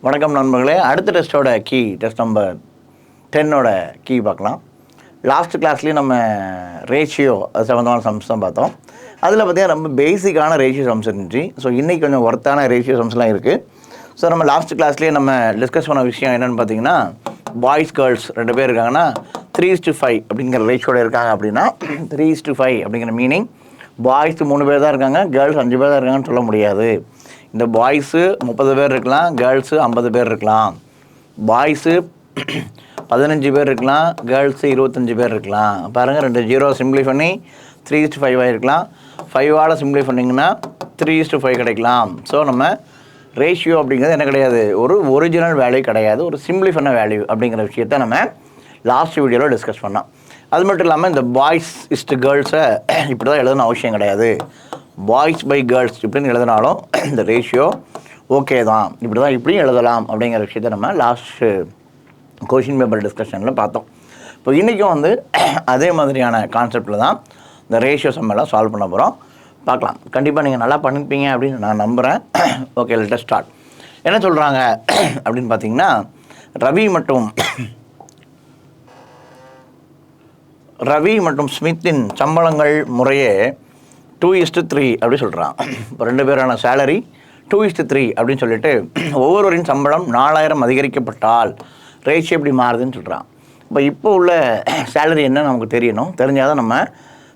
வணக்கம் நண்பர்களே. அடுத்த டெஸ்ட்டோட டெஸ்ட் நம்பர் 10ஓட பார்க்கலாம். லாஸ்ட் கிளாஸ்லேயும் நம்ம ரேஷியோ அது சம்மந்தமான சம்ஸ் தான் பார்த்தோம். அதில் பார்த்தீங்கன்னா ரொம்ப பேசிக்கான ரேஷியோ சம்ஸ் இருந்துச்சு. ஸோ இன்றைக்கி கொஞ்சம் ஒர்த்தான ரேஷியோ சம்ஸ்லாம் இருக்குது. ஸோ நம்ம லாஸ்ட் கிளாஸ்லேயே நம்ம டிஸ்கஸ் பண்ண விஷயம் என்னென்னு பார்த்தீங்கன்னா, பாய்ஸ் கேர்ள்ஸ் 2 பேர் இருக்காங்கன்னா 3:5 அப்படிங்கிற ரேஷியோட இருக்காங்க. அப்படின்னா 3:5 அப்படிங்கிற மீனிங் பாய்ஸ் 3 பேர் தான் இருக்காங்க, கேர்ள்ஸ் 5 பேர் தான் இருக்காங்கன்னு சொல்ல முடியாது. இந்த பாய்ஸு 30 பேர் இருக்கலாம், கேர்ள்ஸு 50 பேர் இருக்கலாம். பாய்ஸு 15 பேர் இருக்கலாம், கேர்ள்ஸு 25 பேர் இருக்கலாம். பாருங்கள், 2 0 சிம்பிளை பண்ணி 3:5 ஆகிருக்கலாம். 5ஆல் சிம்பிளை பண்ணிங்கன்னா 3:5 கிடைக்கலாம். ஸோ நம்ம ரேஷியோ அப்படிங்கிறது என்ன கிடையாது, ஒரு ஒரிஜினல் வேல்யூ கிடையாது, ஒரு சிம்பிளை பண்ண வேல்யூ அப்படிங்கிற விஷயத்த நம்ம லாஸ்ட் வீடியோவில் டிஸ்கஸ் பண்ணோம். அது மட்டும் இல்லாமல் இந்த பாய்ஸ் இஸ்ட்டு கேர்ள்ஸை இப்படி தான் எழுதணும் அவசியம் கிடையாது. பாய்ஸ் பை கேர்ள்ஸ் இப்படின்னு எழுதினாலும் இந்த ரேஷியோ ஓகே தான், இப்படி தான் இப்படியும் எழுதலாம் அப்படிங்கிற விஷயத்தை நம்ம லாஸ்ட்டு கொஷின் பேப்பர் டிஸ்கஷனில் பார்த்தோம். இப்போ இன்றைக்கும் அதே மாதிரியான கான்செப்டில் தான் இந்த ரேஷியோ சம்மெல்லாம் சால்வ் பண்ண போகிறோம். பார்க்கலாம். கண்டிப்பாக நீங்கள் நல்லா பண்ணிப்பீங்க அப்படின்னு நான் நம்புகிறேன். Okay, let us start. என்ன சொல்கிறாங்க அப்படின்னு பார்த்தீங்கன்னா, ரவி மற்றும் ஸ்மித்தின் சம்பளங்கள் முறையே 2:3 அப்படி சொல்கிறான். இப்போ 2 பேரான சேலரி 2:3 அப்படின்னு சொல்லிட்டு ஒவ்வொருவரின் சம்பளம் 4000 அதிகரிக்கப்பட்டால் ரேஷியோ எப்படி மாறுதுன்னு சொல்கிறான். இப்போ உள்ள சேலரி என்ன நமக்கு தெரியணும், தெரிஞ்சால் தான் நம்ம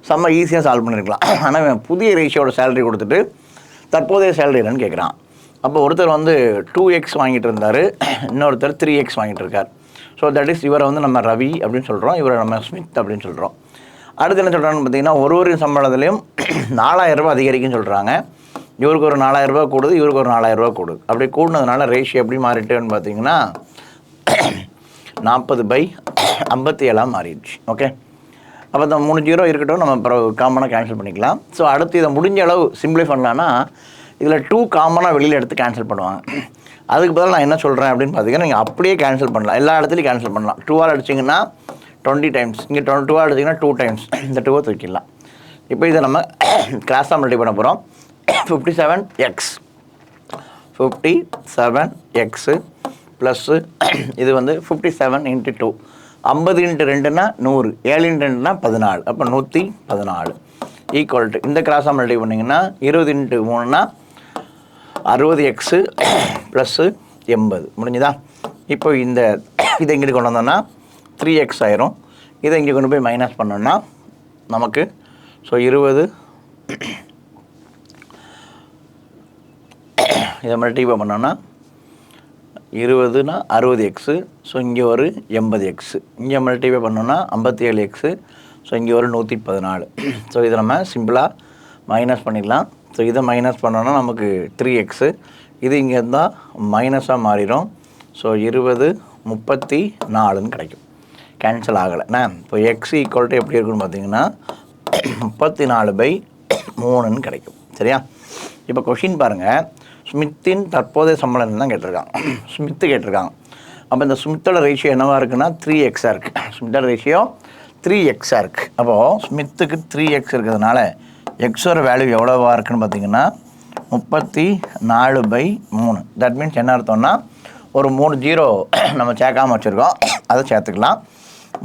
செம்ம ஈஸியாக சால்வ் பண்ணியிருக்கலாம். ஆனால் புதிய ரேஷியோட சேலரி கொடுத்துட்டு தற்போதைய சேலரி என்னன்னு கேட்குறான். அப்போ ஒருத்தர் 2x வாங்கிட்டு இருந்தார், இன்னொருத்தர் 3x வாங்கிட்டு இருக்கார். ஸோ தட் இஸ் இவரை நம்ம ரவி அப்படின்னு சொல்கிறோம், இவரை நம்ம ஸ்மித் அப்படின்னு சொல்கிறோம். அடுத்து என்ன சொல்கிறாங்கன்னு பார்த்தீங்கன்னா, ஒருவரின் சம்பளத்துலேயும் 4000 ரூபா அதிகரிக்குன்னு சொல்கிறாங்க. இவருக்கு ஒரு 4000 ரூபா கூடுது, இவருக்கு ஒரு 4000 ரூபா கூடுது. அப்படி கூடுனதுனால ரேஷியோ எப்படி மாறிட்டுன்னு பார்த்தீங்கன்னா 40/57 மாறிடுச்சு. ஓகே, அப்போ இந்த 3 0 இருக்கட்டும், நம்ம அப்புறம் காமனாக கேன்சல் பண்ணிக்கலாம். ஸோ அடுத்து இதை முடிஞ்ச அளவு சிம்பிளை பண்ணலான்னா இதில் 2 காமனாக வெளியில் எடுத்து கேன்சல் பண்ணுவாங்க. அதுக்கு பதிலாக நான் என்ன சொல்கிறேன் அப்படின்னு பார்த்தீங்கன்னா, நீங்கள் அப்படியே கேன்சல் பண்ணலாம், எல்லா இடத்துலையும் கேன்சல் பண்ணலாம். 2ஆல் அடிச்சிங்கன்னா 20 டைம்ஸ், இங்கே 2ஆல் அடிச்சிங்கன்னா 2 டைம்ஸ், இந்த 2 தூக்கிடலாம். இப்போ இதை நம்ம கிராஸாக மல்டி பண்ண போகிறோம். 57x ப்ளஸ்ஸு இது 57 × 2, 50 × 2னா 100, 7 × 2னா 14, அப்போ 114 ஈக்குவல் டு இந்த கிராஸாக மல்டி பண்ணிங்கன்னா 20 × 3னா 60x ப்ளஸ்ஸு 80 முடிஞ்சுதா. இப்போ இதை இங்கிட்டு கொண்டு வந்தோன்னா 3x ஆயிரும். இதை இங்கே கொண்டு போய் மைனஸ் பண்ணோன்னா நமக்கு 20 இதை மல்டிப்ளை பண்ணோன்னா 20னா 60x, ஸோ இங்கே ஒரு 80x, இங்கே மல்டிப்ளை பண்ணோன்னா 57x, ஸோ இங்கே ஒரு 114. ஸோ இதை நம்ம சிம்பிளாக மைனஸ் பண்ணிடலாம். ஸோ இதை மைனஸ் பண்ணோன்னா நமக்கு 3x, இது இங்கே இருந்தால் மைனஸாக மாறிடும். ஸோ 20 34ன்னு கிடைக்கும், கேன்சல் ஆகலைண்ணா. இப்போ எக்ஸ் ஈக்குவல் டு எப்படி இருக்குன்னு பார்த்தீங்கன்னா 34/3ன்னு கிடைக்கும். சரியா? இப்போ கொஷின் பாருங்கள், ஸ்மித்தின் தற்போதைய சம்பளம் தான் கேட்டிருக்காங்க, ஸ்மித்து கேட்டிருக்காங்க. அப்போ இந்த ஸ்மித்தோட ரேஷியோ என்னவாக இருக்குன்னா 3xஆக இருக்குது. ஸ்மித்தோட ரேஷியோ 3xஆக இருக்குது. அப்போது ஸ்மித்துக்கு 3x இருக்கிறதுனால எக்ஸோட வேல்யூ எவ்வளோவா இருக்குன்னு பார்த்தீங்கன்னா 34/3. தட் மீன்ஸ் என்ன அர்த்தம்னா, ஒரு 3 0 நம்ம சேர்க்காமல் வச்சுருக்கோம், அதை சேர்த்துக்கலாம்.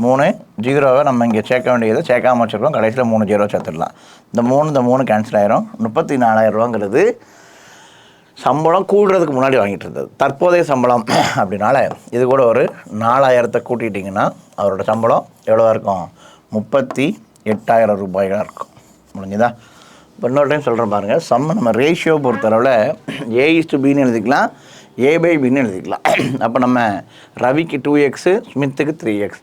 3 0வை நம்ம இங்கே சேர்க்க வேண்டியதை சேர்க்காமல் வச்சுருக்கோம், கடைசியில் 3 0 சேர்த்துடலாம். இந்த 3 கேன்சல் ஆயிரும். 34,000 ரூபாங்கிறது சம்பளம் கூடுறதுக்கு முன்னாடி வாங்கிட்டு இருந்தது, தற்போதைய சம்பளம். அப்படின்னால இது கூட ஒரு 4000 கூட்டிட்டிங்கன்னா அவரோட சம்பளம் எவ்வளோவா இருக்கும், 38,000 ரூபாய்களாக இருக்கும். முடிஞ்சுதா? இப்போ இன்னொரு டைம் சொல்கிறேன் பாருங்கள். நம்ம ரேஷியோ பொறுத்தளவில் A:B எழுதிக்கலாம், A/Bன்னு எழுதிக்கலாம். அப்போ நம்ம ரவிக்கு 2x, ஸ்மித்துக்கு 3x,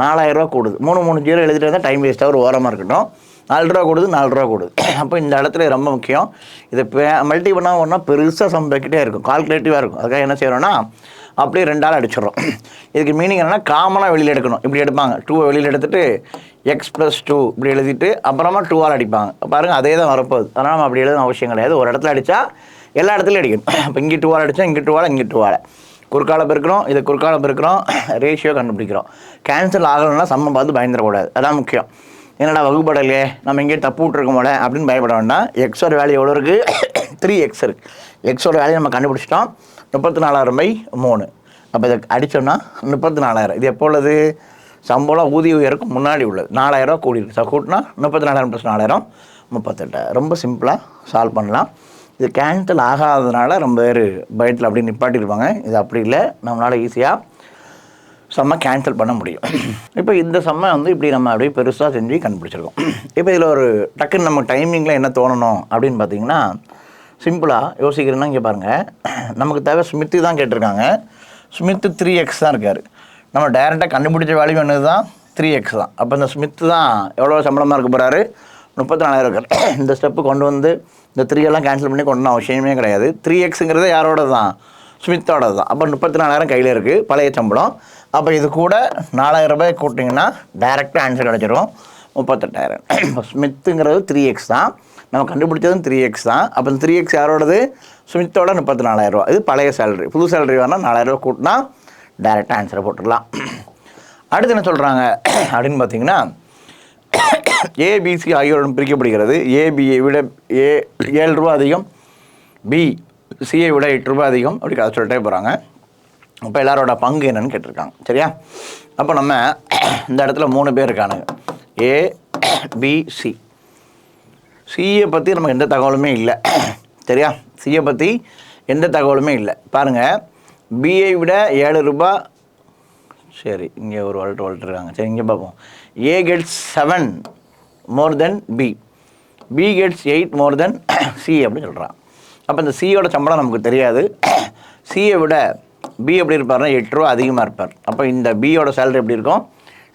4000 ரூபா கூடுது. 3 0 எழுதிட்டு இருந்தால் டைம் வேஸ்ட்டாக ஒரு ஓரமாக இருக்கட்டும். 4 ரூபா கூடுது, 4 ரூபா கூடுது. அப்போ இந்த இடத்துல ரொம்ப முக்கியம், இதை மல்டி பண்ணால் ஒன்றா பெருசாக சம் வைக்கிட்டே இருக்கும், கால்குலேட்டிவாக இருக்கும். அதுக்காக என்ன செய்கிறோன்னா அப்படியே 2ஆல் அடிச்சிடறோம். இதுக்கு மீனிங் என்னென்னா, காமனாக வெளியில் எடுக்கணும். இப்படி எடுப்பாங்க, 2 வெளியில் எடுத்துகிட்டு x + 2 இப்படி எழுதிட்டு அப்புறமா 2ஆல் அடிப்பாங்க. பாருங்கள், அதே தான் வரப்போகுது. அதனால் நம்ம அப்படி எழுதணும் அவசியம் கிடையாது. ஒரு இடத்துல அடித்தா எல்லா இடத்துலையும் அடிக்கணும். இப்போ இங்கே 2ஆல் அடித்தா இங்கே 2ஆல், இங்கே 2ஆல், குறுக்கால பெருக்கிறோம், இதை குறுக்கால பெருக்கிறோம், ரேஷியோ கண்டுபிடிக்கிறோம். கேன்சல் ஆகலைன்னா சம்ம பார்த்து பயந்துடக்கூடாது, அதான் முக்கியம். என்னடா வகுப்படலையே, நம்ம இங்கே தப்பு விட்டுருக்க போல அப்படின்னு பயப்பட வேண்டாம். எக்ஸோட வேல்யூ எவ்வளோ இருக்குது, 3x இருக்குது. எக்ஸோட வேல்யூ நம்ம கண்டுபிடிச்சிட்டோம். 34,000/3. அப்போ இதை அடித்தோம்னா 34,000. இது எப்போ உள்ளது? சம்பளம் ஊதிய உயருக்கு முன்னாடி உள்ளது. 4,000 கூடியிருக்கு. ஸோ கூட்டினா 34,000 + 4,000 38,000. ரொம்ப சிம்பிளாக சால்வ் பண்ணலாம். இது கேன்சல் ஆகாததுனால ரொம்ப பேர் பயத்தில் அப்படி நிப்பாட்டியிருப்பாங்க. இது அப்படி இல்லை, நம்மளால் ஈஸியாக செம்ம கேன்சல் பண்ண முடியும். இப்போ இந்த செம்ம இப்படி நம்ம அப்படியே பெருசாக செஞ்சு கண்டுபிடிச்சிருக்கோம். இப்போ இதில் ஒரு டக்குன்னு நம்ம டைமிங்கில் என்ன தோணணும் அப்படின்னு பார்த்தீங்கன்னா, சிம்பிளாக யோசிக்கிறேன்னா இங்கே பாருங்கள், நமக்கு தேவை ஸ்மித்து தான் கேட்டிருக்காங்க. ஸ்மித்து 3x தான் இருக்கார். நம்ம டைரெக்டாக கண்டுபிடிச்ச வேல்யூ என்னது தான்? 3x தான். அப்போ இந்த ஸ்மித்து தான் எவ்வளோ சம்பளமாக இருக்க போகிறாரு? 34,000 இருக்கார். இந்த ஸ்டெப்பு கொண்டு வந்து இந்த 3 எல்லாம் கேன்சல் பண்ணி கொண்டு அவசியமே கிடையாது. 3xங்கிறது யாரோட தான்? ஸ்மித்தோட தான். அப்போ 34,000 கையில் இருக்குது, பழைய சம்பளம். அப்போ இது கூட 4,000 ரூபாய் கூட்டிங்கன்னா டைரெக்டாக ஆன்சர் கிடச்சிரும் 38,000. இப்போ ஸ்மித்துங்கிறது 3x தான், நம்ம கண்டுபிடிச்சதும் 3x தான். அப்போ இந்த 3x யாரோடது? ஸ்மித்தோட 34,000 ரூபா. இது பழைய சேலரி. புது சேலரி வேணால் 4,000 ரூபா கூட்டினா டைரெக்டாக ஆன்சரை போட்டுடலாம். அடுத்து என்ன சொல்கிறாங்க அப்படின்னு பார்த்தீங்கன்னா, ஏபிசி ஆகியோருடன் பிரிக்கப்படுகிறது. ஏபியை விட ஏ 7 ரூபா அதிகம், பி சியை விட 8 ரூபா அதிகம், அப்படி கதை சொல்லிட்டே போகிறாங்க. இப்போ எல்லாரோட பங்கு என்னன்னு கேட்டிருக்காங்க. சரியா? அப்போ நம்ம இந்த இடத்துல 3 பேர் இருக்கானுங்க, ஏ பி சி. சியை பற்றி நமக்கு எந்த தகவலுமே இல்லை. சரியா? சியை பற்றி எந்த தகவலுமே இல்லை. பாருங்கள், பிஐ விட 7 ரூபா. சரி, இங்கே ஒரு வளர்த்துருக்காங்க. சரி, இங்கே பார்ப்போம். ஏ கெட்ஸ் 7 மோர் தென் பி, பி கெட்ஸ் 8 மோர் தென் சி அப்படின்னு சொல்கிறான். அப்போ இந்த சியோட சம்பளம் நமக்கு தெரியாது. சியை விட பி எப்படி இருப்பார்னா 8 ரூபா அதிகமாக இருப்பார். அப்போ இந்த பியோட சேலரி எப்படி இருக்கும்?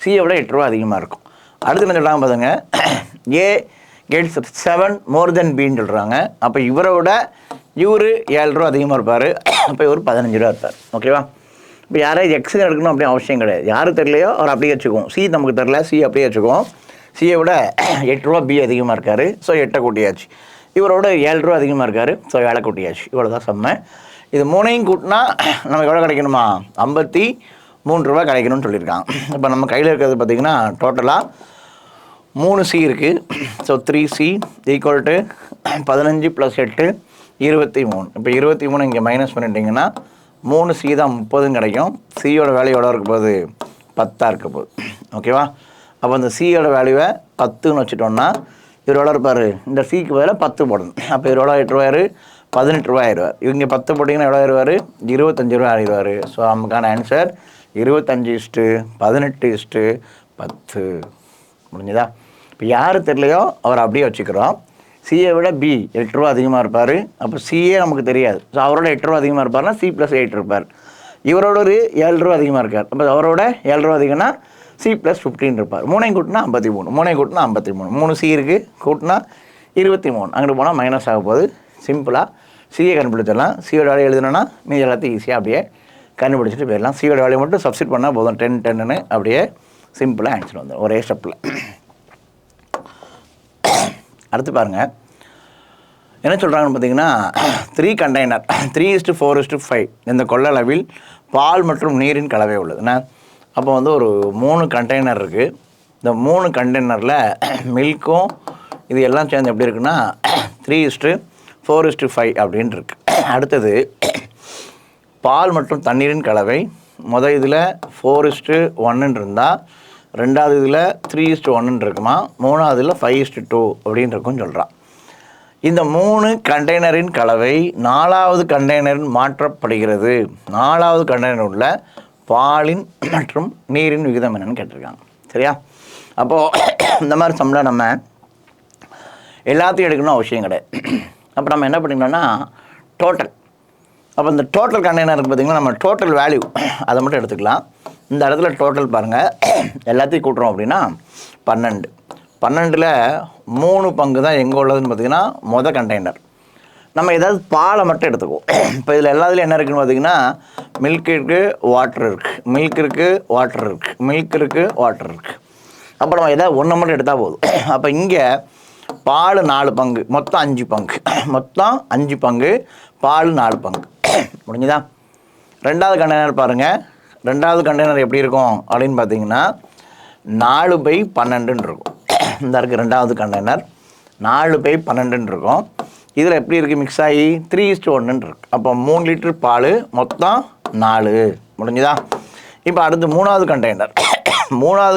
சியை விட 8 ரூபா அதிகமாக இருக்கும். அடுத்து என்ன சொல்கிறாங்க பாருங்க, ஏ கெட்ஸ் 7 மோர் தென் பின்னு சொல்கிறாங்க. அப்போ இவரை விட இவர் 7 ரூபா அதிகமாக இருப்பார். அப்போ இவர் 15 ரூபா இருப்பார். ஓகேவா? இப்போ யாராவது எக்ஸுன்னு எடுக்கணும் அப்படியே அவசியம் கிடையாது. யார் தெரியலையோ அவர் அப்படியே வச்சுக்குவோம். சி நமக்கு தெரில, சி அப்படியே வச்சுக்குவோம். சியை விட 8 ரூபா பி அதிகமாக இருக்கார். ஸோ 8 கூட்டியாச்சு. இவரோட 7 ரூபா அதிகமாக இருக்கார். ஸோ 7 கூட்டியாச்சு. இவ்வளோ தான் செம்ம. இது 3ஐயும் கூட்டினா நமக்கு எவ்வளோ கிடைக்கணுமா? 53 ரூபா கிடைக்கணும்னு சொல்லியிருக்காங்க. இப்போ நம்ம கையில் இருக்கிறது பார்த்திங்கன்னா டோட்டலாக 3 சி இருக்குது. So 3C equal to 15 + 8 23. இப்போ 23 இங்கே மைனஸ் பண்ணிட்டீங்கன்னா 3C தான் 30 கிடைக்கும். சியோட வேல்யூ எவ்வளோ இருக்க போகுது? 10 இருக்க போகுது. ஓகேவா? அப்போ அந்த சியோட வேல்யூவை 10ன்னு வச்சுட்டோம்னா இவர் எவ்வளோ இருப்பார்? இந்த சிக்கு பதிலாக 10 போடணும். அப்போ இவர் எவ்வளோ ஆயிடுவார்? 18 ரூபா ஆயிடுவார். இவங்க 10 போட்டிங்கன்னா எவ்வளோ ஆயிடுவார்? 25 ரூபா ஆயிடுவார். ஸோ நமக்கான ஆன்சர் 25:18:10. முடிஞ்சதா? இப்போ யார் தெரியலையோ அவர் அப்படியே வச்சுக்கிறோம். சியை விட பி 8 ரூபா அதிகமாக இருப்பார். அப்போ சிஏ நமக்கு தெரியாது. ஸோ அவரோட 8 ரூபா அதிகமாக இருப்பார்னா சி + 8 இருப்பார். இவரோட ஒரு 7 ரூபா அதிகமாக இருக்கார். அப்போ அவரோட 7 ரூபா அதிகம்னா சி + 15 இருப்பார். 3ஐயும் கூட்டினா 53, 3ஐயும் கூட்டினா 53, 3 சி இருக்குது, கூட்டினா 23. அங்கிட்டு போனால் மைனஸ் ஆக போகுது. சிம்பிளாக சியை கண்டுபிடிச்சிடலாம். சியோட வேலையை எழுதணும்னா மீதி எல்லாத்தையும் ஈஸியாக அப்படியே கண்டுபிடிச்சிட்டு போயிடலாம். சியோட வேலையை மட்டும் சப்ஸ்டிட் பண்ணால் போதும். 10 அப்படியே சிம்பிளாக ஆன்சர் வந்துடும் ஒரே ஸ்டெப்பில். அடுத்து பாருங்கள் என்ன சொல்கிறாங்கன்னு பார்த்தீங்கன்னா, 3 கண்டெய்னர் 3:4:5 இந்த கொள்ளளவில் பால் மற்றும் நீரின் கலவை உள்ளதுண்ணா. அப்போ ஒரு 3 கண்டெய்னர் இருக்குது. இந்த 3 கண்டெய்னரில் மில்க்கும் இது எல்லாம் சேர்ந்து எப்படி இருக்குன்னா 3:4:5 அப்படின்னு இருக்கு. அடுத்தது பால் மற்றும் தண்ணீரின் கலவை இதில் 4:1 இருந்தால், ரெண்டாவது இதில் 3:1 இருக்குமா, மூணாவது இதில் 5:2 அப்படின்னு இருக்குன்னு சொல்கிறான். இந்த 3 கண்டெய்னரின் கலவை 4வது கண்டெய்னரின் மாற்றப்படுகிறது. 4வது கண்டெய்னர் உள்ள பாலின் மற்றும் நீரின் விகிதம் என்னன்னு கேட்டிருக்காங்க. சரியா? அப்போது இந்த மாதிரி சம்பளம் நம்ம எல்லாத்தையும் எடுக்கணும் அவசியம் கிடையாது. அப்போ நம்ம என்ன பண்ணிக்கணும்னா டோட்டல். அப்போ இந்த டோட்டல் கண்டெய்னருக்கு பார்த்திங்கன்னா நம்ம டோட்டல் வேல்யூ அதை மட்டும் எடுத்துக்கலாம். இந்த இடத்துல டோட்டல் பாருங்கள், எல்லாத்தையும் கூட்டுறோம் அப்படின்னா 12. 12ல் 3 பங்கு தான் எங்கே உள்ளதுன்னு பார்த்திங்கன்னா மொதல் கண்டெய்னர். நம்ம ஏதாவது பாலை மட்டும் எடுத்துக்குவோம். இப்போ இதில் எல்லாத்துலையும் என்ன இருக்குதுன்னு பார்த்திங்கன்னா மில்க் இருக்குது, வாட்டர் இருக்குது, மில்க் இருக்குது, வாட்டர் இருக்குது, மில்க் இருக்குது, வாட்டர் இருக்குது. அப்போ நம்ம ஏதாவது ஒன்று மட்டும் எடுத்தால் போதும். அப்போ இங்கே பால் 4 பங்கு, மொத்தம் 5 பங்கு, மொத்தம் 5 பங்கு, பால் 4 பங்கு. முடிஞ்சுதா? ரெண்டாவது கண்டெய்னர் பாருங்கள். ரெண்டாவது கண்டெய்னர் எப்படி இருக்கும் அப்படின்னு பார்த்தீங்கன்னா 4/12 இருக்கும். இந்த இருக்குது ரெண்டாவது கண்டெய்னர் 4/12 இருக்கும். இதில் எப்படி இருக்குது மிக்ஸ் ஆகி 3:1 இருக்கு. அப்போ 3 லிட்டர் பால் மொத்தம் 4 முடிஞ்சுதா. இப்போ அடுத்து மூணாவது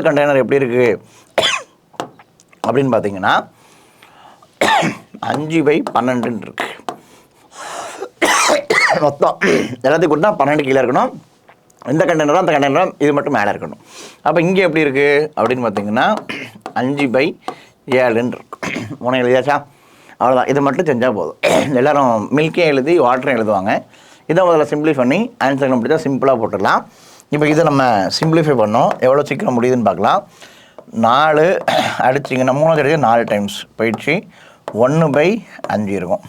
கண்டெய்னர் எப்படி இருக்குது அப்படின்னு பார்த்தீங்கன்னா 5/12 இருக்கு. மொத்தம் எல்லாத்தையும் கூட்டினா 12 கீழே இருக்கணும். இந்த கண்டெய்னரும் அந்த கண்டெய்னரும் இது மட்டும் மேலே இருக்கணும். அப்போ இங்கே எப்படி இருக்குது அப்படின்னு பார்த்தீங்கன்னா 5/7 இருக்கு. 3 எழுதியாச்சா? அவ்வளோதான். இது மட்டும் செஞ்சால் போதும். எல்லோரும் மில்கே எழுதி வாட்டரும் எழுதுவாங்க. இதை முதல்ல சிம்பிளை பண்ணி ஆன்சர் கம்ப்ளீட்டாக சிம்பிளாக போட்டுடலாம். இப்போ இதை நம்ம சிம்பிளிஃபை பண்ணோம். எவ்வளோ சீக்கிரம் முடியுதுன்னு பார்க்கலாம். 4 அடிச்சிங்கன்னா 3 கிடையாது 4 டைம்ஸ் போயிடுச்சு. 1/5 இருக்கும்.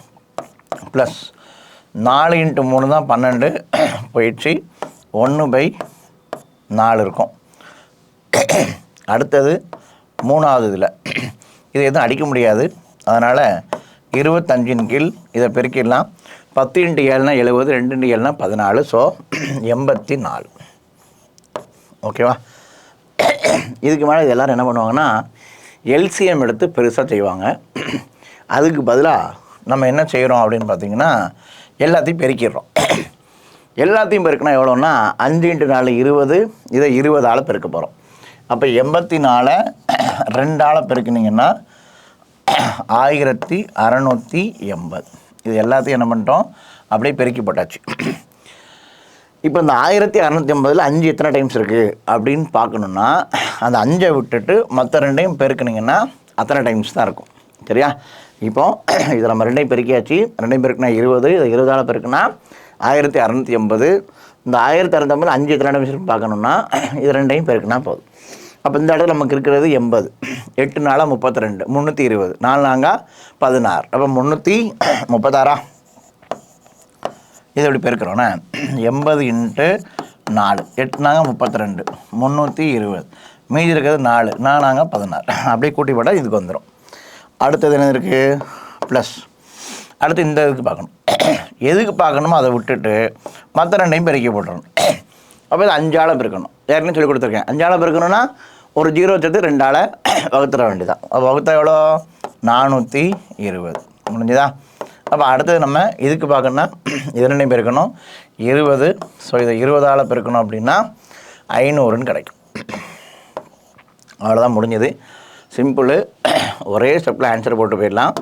ப்ளஸ் 4 × 3 தான் 12 போயிடுச்சு. 1/4 இருக்கும். அடுத்தது மூணாவது இதில் இதை எதுவும் அடிக்க முடியாது. அதனால் 25 கீழ் இதை பெருக்கிடலாம். 10 × 7 = 70, 2 × 7 = 14. ஸோ 84. ஓகேவா? இதுக்கு மேலே இது எல்லோரும் என்ன பண்ணுவாங்கன்னா எல்சிஎம் எடுத்து பெருசாக செய்வாங்க. அதுக்கு பதிலாக நம்ம என்ன செய்கிறோம் அப்படின்னு பார்த்தீங்கன்னா எல்லாத்தையும் பெருக்கிடுறோம். எல்லாத்தையும் பெருக்கினா எவ்வளோன்னா 5 × 4 20. இதை 20ஆல் பெருக்க போகிறோம். அப்போ 84 2ஆல் பெருக்கினீங்கன்னா 1680. இது எல்லாத்தையும் என்ன பண்ணிட்டோம் அப்படியே பெருக்கி போட்டாச்சு. இப்போ இந்த 1680 5 எத்தனை டைம்ஸ் இருக்குது அப்படின்னு பார்க்கணுன்னா அந்த 5ஐ விட்டுட்டு மற்ற 2ஐயும் பெருக்குனிங்கன்னா அத்தனை டைம்ஸ் தான் இருக்கும். சரியா? இப்போது இதை நம்ம 2ஐயும் பெருக்கியாச்சு. 2ஐயும் பெருக்குனா 20. இதை 20ஆல் பெருக்குனா 1680. இந்த 1680 5 எத்தனை டைம்ஸ் இருக்குன்னு பார்க்கணுன்னா இது 2ஐயும் பெருக்குனா போதும். அப்போ இந்த இடத்துல நமக்கு இருக்கிறது 80. 8 × 4 = 32. 320. 4 × 4 = 16. அப்போ 336. இது எப்படி பெருக்கிறோண்ணே 80 × 4. 8 × 4 = 32. 320. மீதி இருக்கிறது 4. 4 × 16. அப்படியே கூட்டி போட்டால் இதுக்கு வந்துடும். அடுத்தது என்ன இருக்குது ப்ளஸ். அடுத்து இந்த இதுக்கு பார்க்கணும். எதுக்கு பார்க்கணுமோ அதை விட்டுட்டு மற்ற 2ஐயும் பெருக்கி போட்டுறணும். அப்போ இது 5ஆல் பெருக்கணும். ஏற்கனவே சொல்லி கொடுத்துருக்கேன். 5ஆல் பெருக்கணும்னா ஒரு 0 சேர்த்து 2ஆல் வகுத்துற வேண்டியதான். அப்போ வகுத்தா எவ்வளோ 420. முடிஞ்சுதா? அப்போ அடுத்தது நம்ம இதுக்கு பார்க்கணுன்னா இது 2ஐயும் பெருக்கணும் 20. ஸோ இதை 20ஆல் பெருக்கணும் அப்படின்னா 500ன்னு கிடைக்கும். அவ்வளோதான் முடிஞ்சது. சிம்பிள். ஒரே ஸ்டெப்பில் ஆன்சர் போட்டு போயிடலாம்.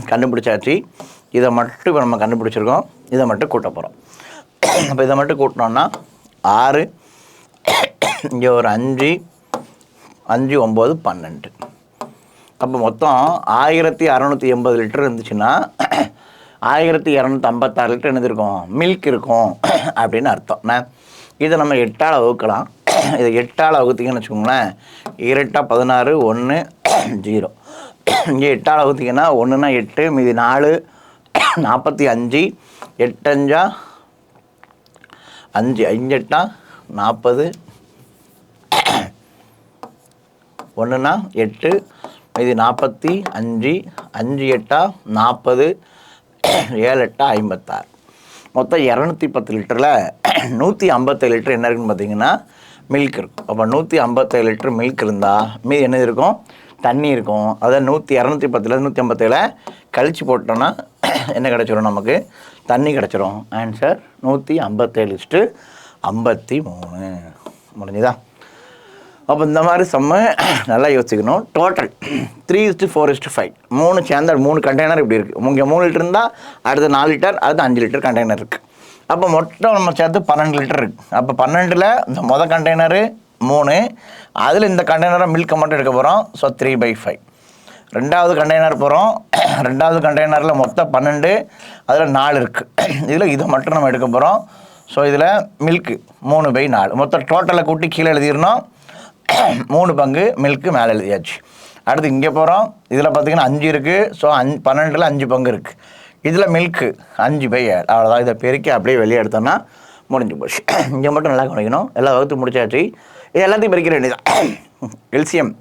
கண்டுபிடிச்சாச்சு. இதை மட்டும் இப்போ நம்ம கண்டுபிடிச்சிருக்கோம். இதை மட்டும் கூட்ட போகிறோம். அப்போ இதை மட்டும் கூட்டினோன்னா 6. இங்கே ஒரு 5 5 9 12. அப்போ மொத்தம் 1680 லிட்டர் இருந்துச்சுன்னா 1256 லிட்டர் என்னது இருக்கும் மில்க் இருக்கும் அப்படின்னு அர்த்தம். இதை நம்ம 8ஆல் வகுக்கலாம். இதை 8ஆல் வகுத்திங்கன்னு வச்சுக்கோங்களேன். 2 × 16 1 0. இங்கே 8ஆல் வகுத்திங்கன்னா 1ன்னா 8 மீதி 4 45. 8 5 5 8 40. 1ன்னா 8 மீதி 45. 5 8 40. 7 8 56. மொத்தம் 210 லிட்டரில் 157 லிட்டர் என்ன இருக்குன்னு பார்த்தீங்கன்னா மில்க் இருக்கும். அப்போ 157 லிட்டர் மில்க் இருந்தால் மீதி என்ன இருக்கும் தண்ணி இருக்கும். அதாவது 210 157 கழித்து போட்டோன்னா என்ன கிடச்சிரும் நமக்கு தண்ணி கிடச்சிரும். ஆன்சர் 157:53. முடிஞ்சுதா? அப்போ இந்த மாதிரி செம்ம நல்லா யோசிக்கணும். டோட்டல் 3:4:5 3 சேர்ந்த 3 கண்டெய்னர் இப்படி இருக்குது. இங்கே 3 லிட்டர் இருந்தால் அடுத்து 4 லிட்டர் அடுத்து 5 லிட்டர் கண்டெய்னர் இருக்குது. அப்போ மொத்தம் நம்ம சேர்த்து 12 லிட்டர் இருக்குது. அப்போ 12ல் இந்த மொதல் கண்டெய்னரு 3. அதில் இந்த கண்டெய்னரை மில்கை மட்டும் எடுக்க போகிறோம். ஸோ 3/5. ரெண்டாவது கண்டெய்னர் போகிறோம். ரெண்டாவது கண்டெய்னரில் மொத்தம் 12. அதில் 4 இருக்குது. இதில் இதை மட்டும் நம்ம எடுக்க போகிறோம். ஸோ இதில் மில்க்கு 3/4. மொத்தம் டோட்டலை கூட்டி கீழே எழுதிடணும். 3 பங்கு மில்க்கு மேலே எழுதியாச்சு. அடுத்து இங்கே போகிறோம். இதில் பார்த்திங்கன்னா 5 இருக்குது. ஸோ 12ல் 5 பங்கு இருக்குது. இதில் மில்க்கு 5/7. அவ்வளோதான். இதை பெருக்கி அப்படியே வெளியே எடுத்தோன்னா முடிஞ்சு போச்சு. இங்கே மட்டும் நல்லா கவனிக்கணும். எல்லா வகுத்து முடிச்சாச்சு. இது எல்லாத்தையும் பெருக்கிற வேண்டியதான். எல்சிஎம்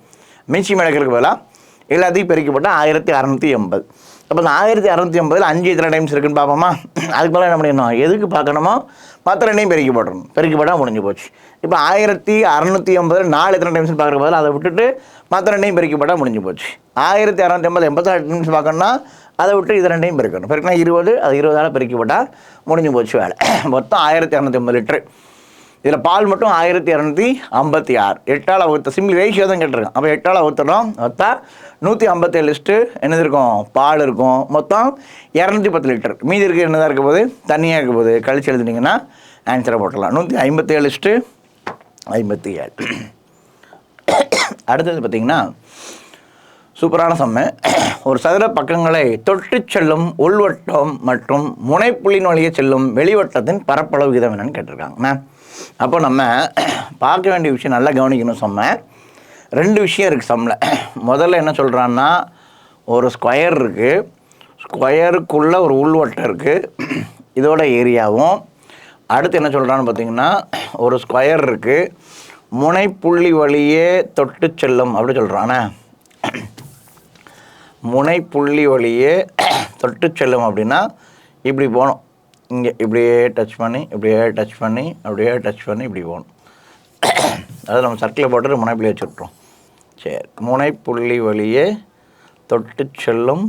மின்சியம் எடுக்கிறதுக்கு பதிலாக எல்லாத்தையும் பெருக்கி போட்டால் 1680. அப்போ இந்த 1680 5 எத்தனை டைம்ஸ் இருக்குன்னு பார்ப்போமா? அதுக்கு மேலே என்ன பண்ணிடணும் எதுக்கு பார்க்கணுமோ மற்ற 2ஐயும் பெருக்கி போட்டுறணும். பெருக்கி போட்டால் முடிஞ்சு போச்சு. இப்போ 1680 4 எத்தனை டைம்ஸ் பார்க்குற பதில் அதை விட்டுட்டு மற்ற 2ஐயும் பெருக்கி போட்டால் முடிஞ்சு போச்சு. 1680 84 டைம்ஸ் பார்க்கணுன்னா அதை விட்டு இது ரெண்டையும் பெருக்கணும். பெருக்கினா 20, அது 20ஆல் பெருக்கி போட்டால் முடிஞ்சு போச்சு வேலை. மொத்தம் 1250 லிட்டரு. இதில் பால் மட்டும் 1256. 8ஆல் வகுத்த சிம்பிள் ரேஷியோ தான் கேட்டிருக்கேன். அப்போ 8ஆல் வகுத்துறோம். மொத்தம் 157 லிஸ்ட்டு என்னது இருக்கும், பால் இருக்கும். மொத்தம் 210 லிட்டர். மீதி இருக்குது என்னதான் இருக்க போது, தண்ணியாக இருக்க போது. கழிச்சு எழுதுனீங்கன்னா ஆன்சரை போட்டலாம். 157 லிஸ்ட்டு 57. அடுத்தது பார்த்திங்கன்னா சூப்பரான சம்மை. ஒரு சதுர பக்கங்களை தொட்டு செல்லும் உள்வட்டம் மற்றும் முனைப்புள்ளின் வழியே செல்லும் வெளிவட்டத்தின் பரப்பளவு விகிதம் என்னன்னு கேட்டிருக்காங்க. அப்போ நம்ம பார்க்க வேண்டிய விஷயம் நல்லா கவனிக்கணும். சம்மை 2 விஷயம் இருக்குது சம்மில். முதல்ல என்ன சொல்கிறான்னா, ஒரு ஸ்கொயர் இருக்குது, ஸ்கொயருக்குள்ளே ஒரு உள்வட்டம் இருக்குது, இதோட ஏரியாவும். அடுத்து என்ன சொல்கிறான்னு பார்த்தீங்கன்னா, ஒரு ஸ்கொயர் இருக்குது, முனைப்புள்ளி வழியே தொட்டு செல்லும் அப்படி சொல்கிறானே. முனைப்புள்ளி வழியே தொட்டு செல்லும் அப்படின்னா இப்படி போகணும். இங்கே இப்படியே டச் பண்ணி இப்படியே டச் பண்ணி அப்படியே டச் பண்ணி இப்படி போகணும். அதாவது நம்ம சர்க்கிளில் போட்டு முனைப்புள்ளி வச்சு விட்றோம். சரி, முனைப்புள்ளி வழியே தொட்டு செல்லும்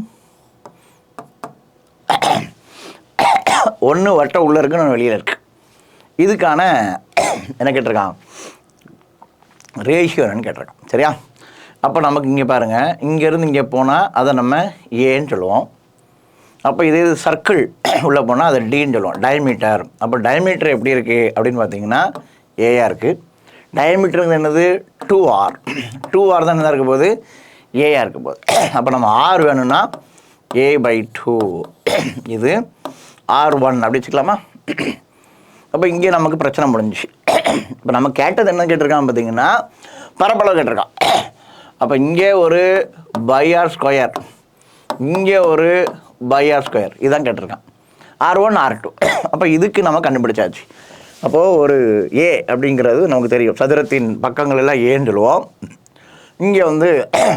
ஒன்று வட்டம் உள்ளே இருக்குது, ஒன்று வெளியில் இருக்குது. இதுக்கான என்ன கேட்டிருக்கான், ரேஷியோ என்னன்னு கேட்டிருக்கான். சரியா? அப்போ நமக்கு இங்கே பாருங்கள், இங்கேருந்து இங்கே போனால் அதை நம்ம ஏன்னு சொல்லுவோம். அப்போ இதே சர்க்கிள் உள்ளே போனால் அதை டின்னு சொல்லுவோம், டயமீட்டர். அப்போ டயமீட்டர் எப்படி இருக்குது அப்படின்னு பார்த்தீங்கன்னா ஏஆர் இருக்குது. டயமீட்டருங்கிறது என்னது, 2R. 2R தான் என்ன இருக்க போது, ஏஆர் இருக்க போகுது. அப்போ நம்ம ஆர் வேணும்னா A/2, இது R1 அப்படி வச்சுக்கலாமா? அப்போ இங்கே நமக்கு பிரச்சனை முடிஞ்சிச்சு. இப்போ நம்ம கேட்டது என்ன கேட்டிருக்கான் பார்த்தீங்கன்னா, பரப்பளவு கேட்டிருக்கான். அப்போ இங்கே ஒரு πr ஸ்கொயர், இங்கே ஒரு πr ஸ்கொயர், இதுதான் கேட்டிருக்கான். R1 R2. அப்போ இதுக்கு நம்ம கண்டுபிடிச்சாச்சு. அப்போது ஒரு ஏ அப்படிங்கிறது நமக்கு தெரியும், சதுரத்தின் பக்கங்கள் எல்லாம் ஏன்னு சொல்லுவோம். இங்கே வந்து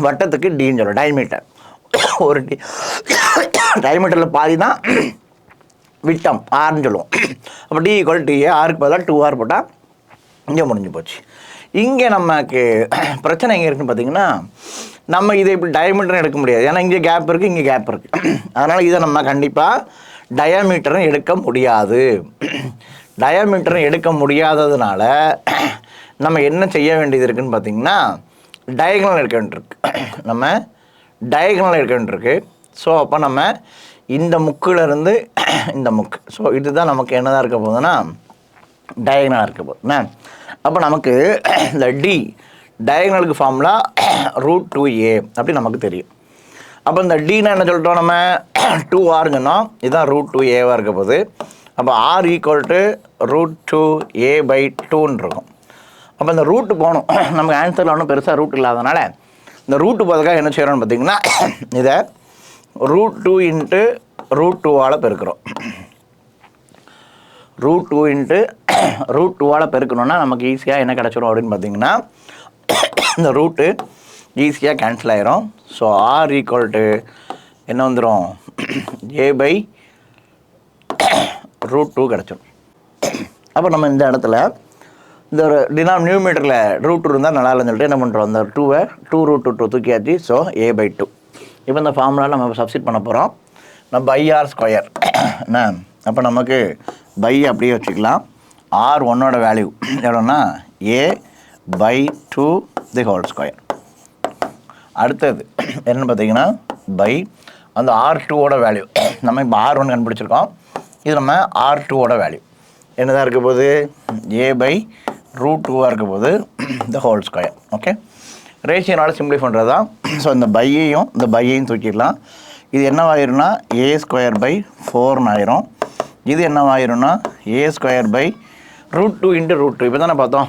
வட்டத்துக்கு டின்னு சொல்லுவோம், டயமீட்டர். ஒரு டயமீட்டரில் பாதி தான் விட்டம், ஆர்ன்னு சொல்லுவோம். அப்போ டி ஈக்குவல் டி ஏ, ஆருக்கு பதிலாக 2R போட்டால் இங்கே முடிஞ்சு போச்சு. இங்கே நமக்கு பிரச்சனை எங்கே இருக்குன்னு பார்த்தீங்கன்னா, நம்ம இதை இப்படி டயமீட்டரும் எடுக்க முடியாது. ஏன்னா இங்கே கேப் இருக்குது, இங்கே கேப் இருக்குது. அதனால் இதை நம்ம கண்டிப்பாக டயாமீட்டரும் எடுக்க முடியாது. டயாமீட்டரும் எடுக்க முடியாததுனால நம்ம என்ன செய்ய வேண்டியது இருக்குதுன்னு பார்த்தீங்கன்னா, டயகனல் எடுக்க வேண்டியிருக்கு. நம்ம டயகனல் எடுக்க வேண்டியிருக்கு. ஸோ அப்போ நம்ம இந்த முக்கிலேருந்து இந்த முக்கு, ஸோ இதுதான் நமக்கு என்னதான் இருக்க போகுதுன்னா டயகனலாக இருக்க போகுது. அப்போ நமக்கு இந்த டி டயகனலுக்கு ஃபார்முலா √2a அப்படி நமக்கு தெரியும். அப்போ இந்த டினா என்ன சொல்லிட்டோம், நம்ம 2R சொன்னோம், இதுதான் √2aவாக இருக்க போகுது. அப்போ R ஈக்குவல் டு √2a/2ன்னு இருக்கும். அப்போ இந்த ரூட்டு போகணும். நமக்கு ஆன்சரில் ஒன்றும் பெருசாக ரூட் இல்லாதனால இந்த ரூட்டு போகிறதுக்காக என்ன செய்கிறோன்னு பார்த்தீங்கன்னா, இதை √2 × √2ஆல் பெருக்கிறோம். √2 × √2ஆல் பெருக்கணுன்னா நமக்கு ஈஸியாக என்ன கிடச்சிரும் அப்படின்னு பார்த்தீங்கன்னா, இந்த ரூட்டு ஈஸியாக கேன்சல் ஆகிரும். ஸோ R ஈக்குவல் டு என்ன வந்துடும், a/√2 கிடச்சிடும். அப்போ நம்ம இந்த இடத்துல இந்த ஒரு நியூமீட்டரில் √2 இருந்தால் நல்லா இல்லைன்னு சொல்லிட்டு என்ன பண்ணுறோம், அந்த 2வை 2√2 தூக்கியாச்சு. So a/2. இப்போ இந்த ஃபார்முலாவில் நம்ம சப்ஸ்டிட் பண்ண போகிறோம். நம்ம πr ஸ்கொயர் என்ன, அப்போ நமக்கு பை அப்படியே வச்சுக்கலாம். R1ஓட வேல்யூ எவ்வளோன்னா a/2 தி ஹோல் ஸ்கொயர். அடுத்தது என்னென்னு பார்த்தீங்கன்னா, பை அந்த R2ஓட வேல்யூ. நம்ம இப்போ R1 கண்டுபிடிச்சிருக்கோம், இது நம்ம R2ஓட வேல்யூ என்னதான் இருக்க போது, a/√2ஆக இருக்க போது த ஹோல் ஸ்கொயர். ஓகே, ரேஷியோனால் சிம்பிளை பண்ணுறது தான். ஸோ இந்த பையையும் தூக்கிடலாம். இது என்னவாயிரும்னா a²/4 ஆயிரும். இது என்னவாயிரும்னா a² √2 × √2. இப்போ தானே பார்த்தோம்,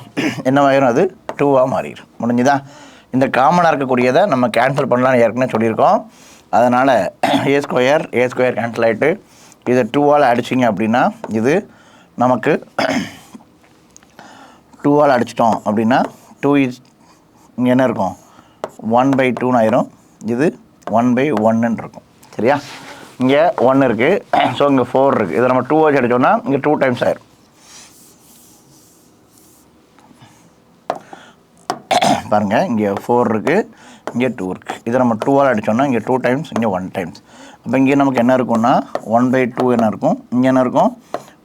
என்னவாயிரும், அது 2ஆக மாறிடும். முடிஞ்சுதா? இந்த காமனாக இருக்கக்கூடியதை நம்ம கேன்சல் பண்ணலான்னு ஏற்கனவே சொல்லியிருக்கோம். அதனால் a² கேன்சல் ஆகிட்டு இதை 2ஆல் அடிச்சிங்க அப்படின்னா, இது நமக்கு 2ஆல் அடிச்சிட்டோம் அப்படின்னா 2 இங்கே என்ன இருக்கும், 1/2ன்னு ஆயிரும். இது 1/1ன்னு இருக்கும். சரியா? இங்கே 1 இருக்குது, ஸோ இங்கே 4 இருக்குது. இதை நம்ம 2 வச்சு அடித்தோம்னா இங்கே 2 டைம்ஸ் ஆயிரும். பாருங்கள், இங்கே 4 இருக்குது, இங்கே 2 இருக்குது. இதை நம்ம 2ஆல் அடித்தோம்னா இங்கே 2 டைம்ஸ், இங்கே 1 டைம்ஸ். அப்போ இங்கே நமக்கு என்ன இருக்கும்னா 1/2 என்ன இருக்கும், இங்கே என்ன இருக்கும்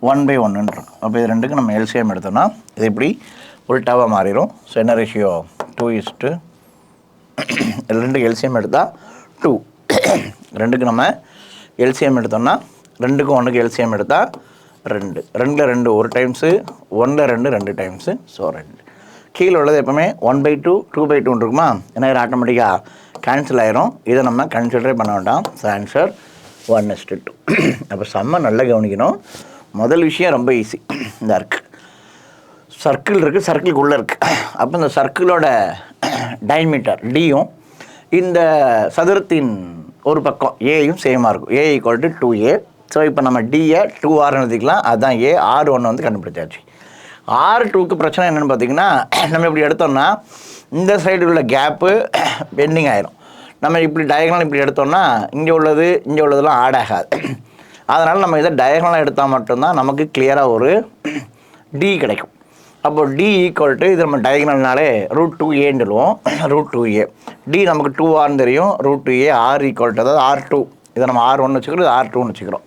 1/1 இருக்கும். அப்போ இது ரெண்டுக்கு நம்ம எல்சிஎம் எடுத்தோம்னா இது இப்படி உல்டாவாக மாறிடும். ஸோ என்ன ரேஷியோ 2:, ரெண்டுக்கு எல்சிஎம் எடுத்தால் 2. ரெண்டுக்கு நம்ம எல்சிஎம் எடுத்தோம்னா 2க்கும் 1க்கு எல்சிஎம் எடுத்தால் 2. 2ல் 2 ஒரு டைம்ஸு, 1ல் 2 2 டைம்ஸு. ஸோ 2. கீழே உள்ளது எப்போவுமே 1/2 2/2 இருக்குமா, ஏன்னா இது ஆட்டோமேட்டிக்காக கேன்சல் ஆயிரும். இதை நம்ம கன்சிடரே பண்ண வேண்டாம். So answer 1:2. அப்போ செம்ம நல்லா கவனிக்கணும். முதல் விஷயம் ரொம்ப ஈஸி. இந்த சர்க்கிள் இருக்குது, சர்க்கிளுக்குள்ளே இருக்குது. அப்போ இந்த சர்க்கிளோட டைமீட்டர் டியும் இந்த சதுரத்தின் ஒரு பக்கம் ஏயும் சேமாக இருக்கும். A = 2A. ஸோ இப்போ நம்ம டியை 2R எழுதிக்கலாம். அதுதான் A. R1 வந்து கண்டுபிடிச்சாச்சு. R2க்கு பிரச்சனை என்னென்னு பார்த்தீங்கன்னா, நம்ம இப்படி எடுத்தோம்னா இந்த சைடு உள்ள கேப்பு பெண்டிங் ஆயிரும். நம்ம இப்படி டயகனல் இப்படி எடுத்தோம்னா இங்கே உள்ளதெல்லாம் ஆட் ஆகாது. அதனால் நம்ம இதை டயகனலாக எடுத்தால் மட்டும்தான் நமக்கு கிளியராக ஒரு D கிடைக்கும். அப்போ D = இது நம்ம டயகனல்னாலே √2A சொல்லுவோம். √2A. D நமக்கு 2R தெரியும். √2A. R = அதாவது R2. இதை நம்ம R1 வச்சுக்கிறோம், இது R2ன்னு வச்சுக்கிறோம்.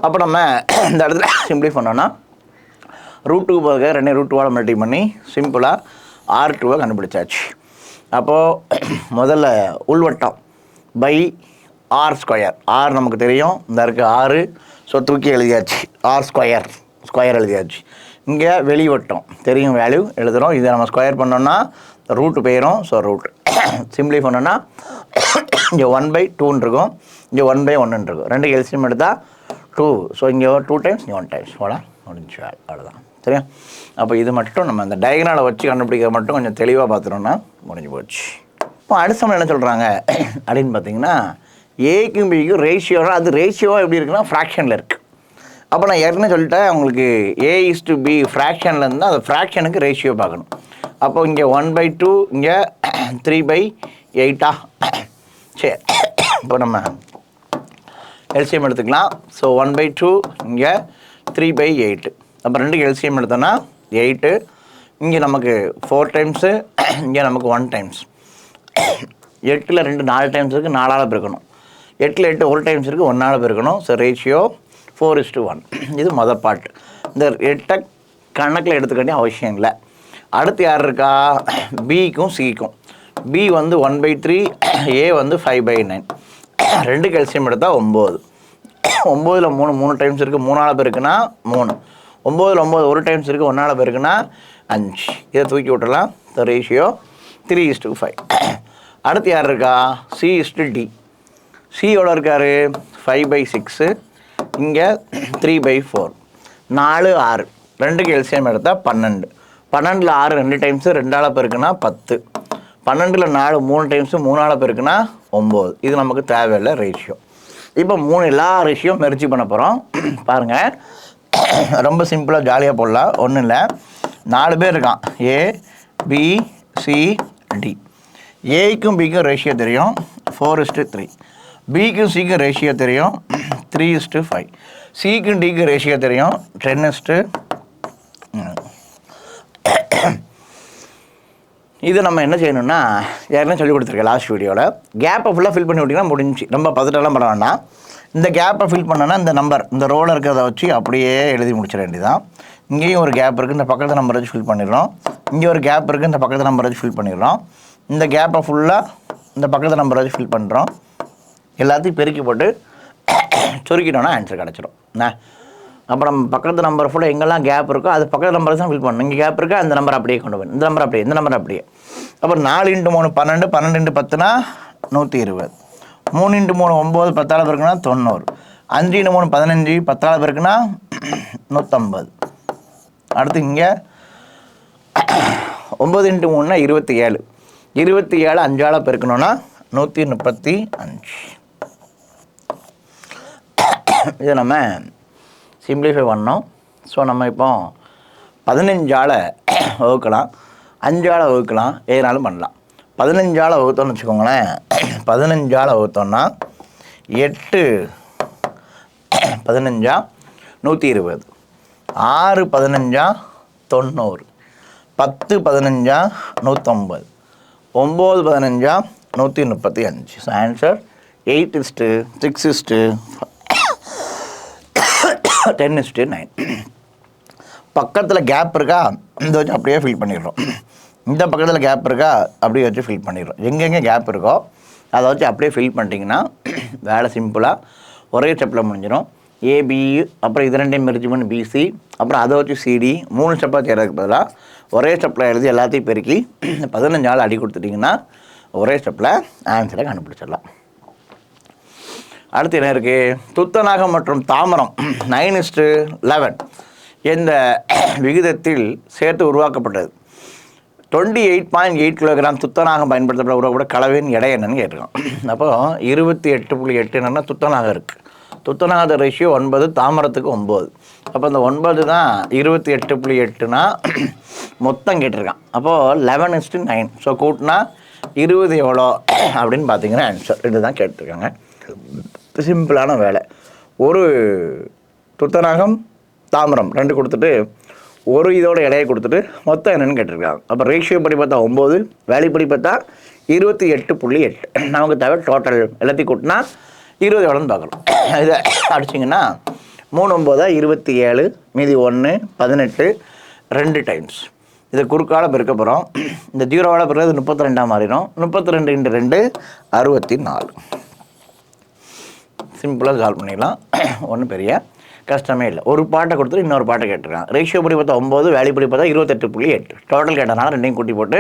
அப்போ நம்ம இந்த இடத்துல சிம்பிளை பண்ணோன்னா √2 போக 2 √2ஆல் மல்டி பண்ணி சிம்பிளாக R2வை கண்டுபிடிச்சாச்சு. அப்போது முதல்ல உள்வட்டம் பை R². R நமக்கு தெரியும், இந்த இருக்குது 6. ஸோ தூக்கி எழுதியாச்சு. R² எழுதியாச்சு. இங்கே வெளிவட்டம் தெரியும், வேல்யூ எழுதுகிறோம். இதை நம்ம ஸ்கொயர் பண்ணோன்னா ரூட்டு போயிடும். ஸோ ரூட் சிம்பிளை பண்ணோன்னா இங்கே 1/2 இருக்கும், இங்கே 1/1 இருக்கும். 2 எல்சிஎம் எடுத்தால் 2. ஸோ இங்கே 2 டைம்ஸ், இங்கே 1 டைம்ஸ் போல முடிஞ்சு. அவ்வளோதான். சரியா? அப்போ இது மட்டும் நம்ம அந்த டயகனலை வச்சு கண்டுபிடிக்க மட்டும் கொஞ்சம் தெளிவாக பார்த்துட்டோம்னா முடிஞ்சு போச்சு. இப்போ அடுத்த என்ன சொல்கிறாங்க அப்படின்னு பார்த்தீங்கன்னா, ஏக்கும் பிக்கும் ரேஷியோனா அது ரேஷியோவாக எப்படி இருக்குன்னா ஃப்ராக்ஷனில் இருக்குது. அப்போ நான் ஏற்கனவே சொல்லிட்டேன் உங்களுக்கு A:B ஃப்ராக்ஷனில் இருந்தால் அந்த ஃப்ராக்ஷனுக்கு ரேஷியோ பார்க்கணும். அப்போ இங்கே 1/2, இங்கே 3/8. சரி, இப்போ நம்ம எல்சிஎம் எடுத்துக்கலாம். ஸோ 1/2, இங்கே 3/8. அப்போ 2க்கு எல்சிஎம் எடுத்தோன்னா 8. இங்கே நமக்கு 4 டைம்ஸு, இங்கே நமக்கு 1 டைம்ஸ். 8ல் 2 4 டைம்ஸ் இருக்குது, 4ஆல் பெருக்கணும். 8ல் 8 1 டைம்ஸ் இருக்குது, 1ஆல் பெருக்கணும். So ratio 4:1. இது மொதல் பாட்டு. இந்த 8 கணக்கில் எடுத்துக்க வேண்டிய அவசியம் இல்லை. அடுத்து யார் இருக்கா, பிக்கும் சிக்கும். பி வந்து 1/3, A வந்து 5/9. 2க்கு எல்சிஎம் எடுத்தால் 9. 9ல் 3 டைம்ஸ் இருக்குது, 3ஆல் பெருக்குன்னா 3. 9ல் 9 1 டைம்ஸ் இருக்குது, 1ஆல் பெருக்குன்னா 5. இதை தூக்கி விட்டுலாம். The ratio 3:5. அடுத்து யார் இருக்கா, C:D. C எவ்வளோ இருக்கார், 5/6. இங்கே 3/4. 4 6. 2க்கு எல்சிஎம் எடுத்தால் 12. 12ல் 6 2 டைம்ஸு, 2ஆல் பெருக்குன்னா 10. 12ல் 4 3 டைம்ஸு, 3ஆல் பெருக்குன்னா 9. இது நமக்கு தேவையில்லை ரேஷியோ. இப்போ எல்லா ரேஷியோ மெர்ஜி பண்ண போகிறோம். பாருங்கள், ரொம்ப சிம்பிளாக ஜாலியாக போடலாம். ஒன்றும் இல்லை, 4 பேர் இருக்கான், A B C D. ஏக்கும் பிக்கும் ரேஷியோ தெரியும் 4:3. பிக்கும் சிக்கும் ரேஷியோ தெரியும் 3:5. சிக்கும் டிக்கும் ரேஷியோ தெரியும் 10:. இது நம்ம என்ன செய்யணும்னா, யாருன்னு சொல்லி கொடுத்துருக்கேன் லாஸ்ட் வீடியோவில். கேப்பை ஃபுல்லாக ஃபில் பண்ணி விட்டிங்கன்னா முடிஞ்சு. ரொம்ப பதட்டெல்லாம் பண்ண வேண்டாம். இந்த கேப்பை ஃபில் பண்ணோன்னா இந்த நம்பர், இந்த ரோவில் இருக்கிறத வச்சு அப்படியே எழுதி முடிச்சிட வேண்டியதான். இங்கேயும் ஒரு கேப் இருக்குது, இந்த பக்கத்து நம்பரை வச்சு ஃபில் பண்ணிடுறோம். இங்கே ஒரு கேப் இருக்குது, இந்த பக்கத்து நம்பரை வச்சு ஃபில் பண்ணிடுறோம். இந்த கேப்பை ஃபுல்லாக இந்த பக்கத்து நம்பரை வச்சு ஃபில் பண்ணுறோம். எல்லாத்தையும் பெருக்கி போட்டு சுருக்கிட்டோன்னா ஆன்சர் கிடச்சிடும். என்ன அப்புறம் பக்கத்து நம்பர் ஃபுல்லாக எங்கெல்லாம் கேப் இருக்கோ அது பக்கத்து நம்பரை தான் ஃபில் பண்ணணும். இங்கே கேப் இருக்கா, அந்த நம்பர் அப்படியே கொண்டு போய், இந்த நம்பர் அப்படியே, இந்த நம்பர் அப்படியே. அப்புறம் 4 × 3 12, 12 × 10 120. 3 × 3 9, 10ஆல் பெருக்குன்னா 90. 5 × 3 15, 10ஆல் பெருக்குன்னா 150. அடுத்து இங்கே 9 × 3 27. 27 5ஆல் பெருக்கணுன்னா 135. இதை நம்ம சிம்பிளிஃபை பண்ணோம். ஸோ நம்ம இப்போ 15ஆல் வகுக்கலாம், 5ஆல் வகுக்கலாம், எதுனாலும் பண்ணலாம். 15ஆல் வகுத்தோன்னு வச்சுக்கோங்களேன். 15ஆல் வகுத்தோன்னா 8 15 120. 6 15 90. 10 15 150. 9 15 135. So answer 8:6:10:9. பக்கத்தில் கேப் இருக்கா இந்த வச்சு அப்படியே ஃபில் பண்ணிடுறோம். இந்த பக்கத்தில் கேப் இருக்கா அப்படியே வச்சு ஃபில் பண்ணிடுறோம். எங்கெங்கே கேப் இருக்கோ அதை வச்சு அப்படியே ஃபில் பண்ணிட்டீங்கன்னா வேலை சிம்பிளாக ஒரே ஸ்டெப்பில் முடிஞ்சிடும். ஏபி, அப்புறம் இது ரெண்டையும் மெர்ஜ் பண்ணி பிசி, அப்புறம் அதை வச்சு சிடி, 3 ஸ்டெப்பாக செய்கிறதுக்கு பதிலாக ஒரே ஸ்டெப்பில் எழுதி எல்லாத்தையும் பெருக்கி 15 நாள் அடி கொடுத்துட்டிங்கன்னா ஒரே ஸ்டெப்பில் ஆன்சரை கண்டுபிடிச்சிடலாம். அடுத்து என்ன இருக்குது? துத்தநாகம் மற்றும் தாமரம் 9:11 இந்த விகிதத்தில் சேர்த்து உருவாக்கப்பட்டது. 28.8 கிலோகிராம் துத்தநாகம் பயன்படுத்தப்பட உருவாக்கப்பட்ட கலவையின் எடை என்னன்னு கேட்டிருக்கோம். அப்போ 28.8 என்னென்னா துத்தநாகம் இருக்குது. துத்தநாக ரேஷியோ 9, தாமரத்துக்கு 9. அப்போ அந்த 9 தான் 28.8னா மொத்தம் கேட்டிருக்கான். அப்போது 11:9. ஸோ கூட்டினா 20 எவ்வளோ அப்படின்னு பார்த்தீங்கன்னா ஆன்சர் இதுதான் கேட்டிருக்காங்க. சிம்பிளான வேலை. ஒரு துத்தநாகம் தாமரம் 2 கொடுத்துட்டு ஒரு இதோட எடையை கொடுத்துட்டு மொத்தம் என்னென்னு கேட்டிருக்காங்க. அப்போ ரேஷியோ படி பார்த்தா 9, வேல்யூ படி பார்த்தா 28.8. நமக்கு தேவை டோட்டல் எல்லாத்தையும் கூட்டினா 20 எவ்வளோன்னு பார்க்கணும். இதை அடிச்சிங்கன்னா 3 9 27, மீதி 1 18, 2 டைம்ஸ். இதை குறுக்கால பெருக்க போகிறோம். இந்த 0வால் பெருக்கிறது 32 மாறிடும். 32 × 2 64. சிம்பிளாக சால்வ் பண்ணிடலாம். ஒன்றும் பெரிய கஷ்டமே இல்லை. ஒரு பாட்டை கொடுத்துட்டு இன்னொரு பாட்டை கேட்டிருக்காங்க. ரேஷியோ படி பார்த்தா 9, வேல்யூ படி பார்த்தா 28.8. டோட்டல் கேட்டனால ரெண்டையும் கூட்டி போட்டு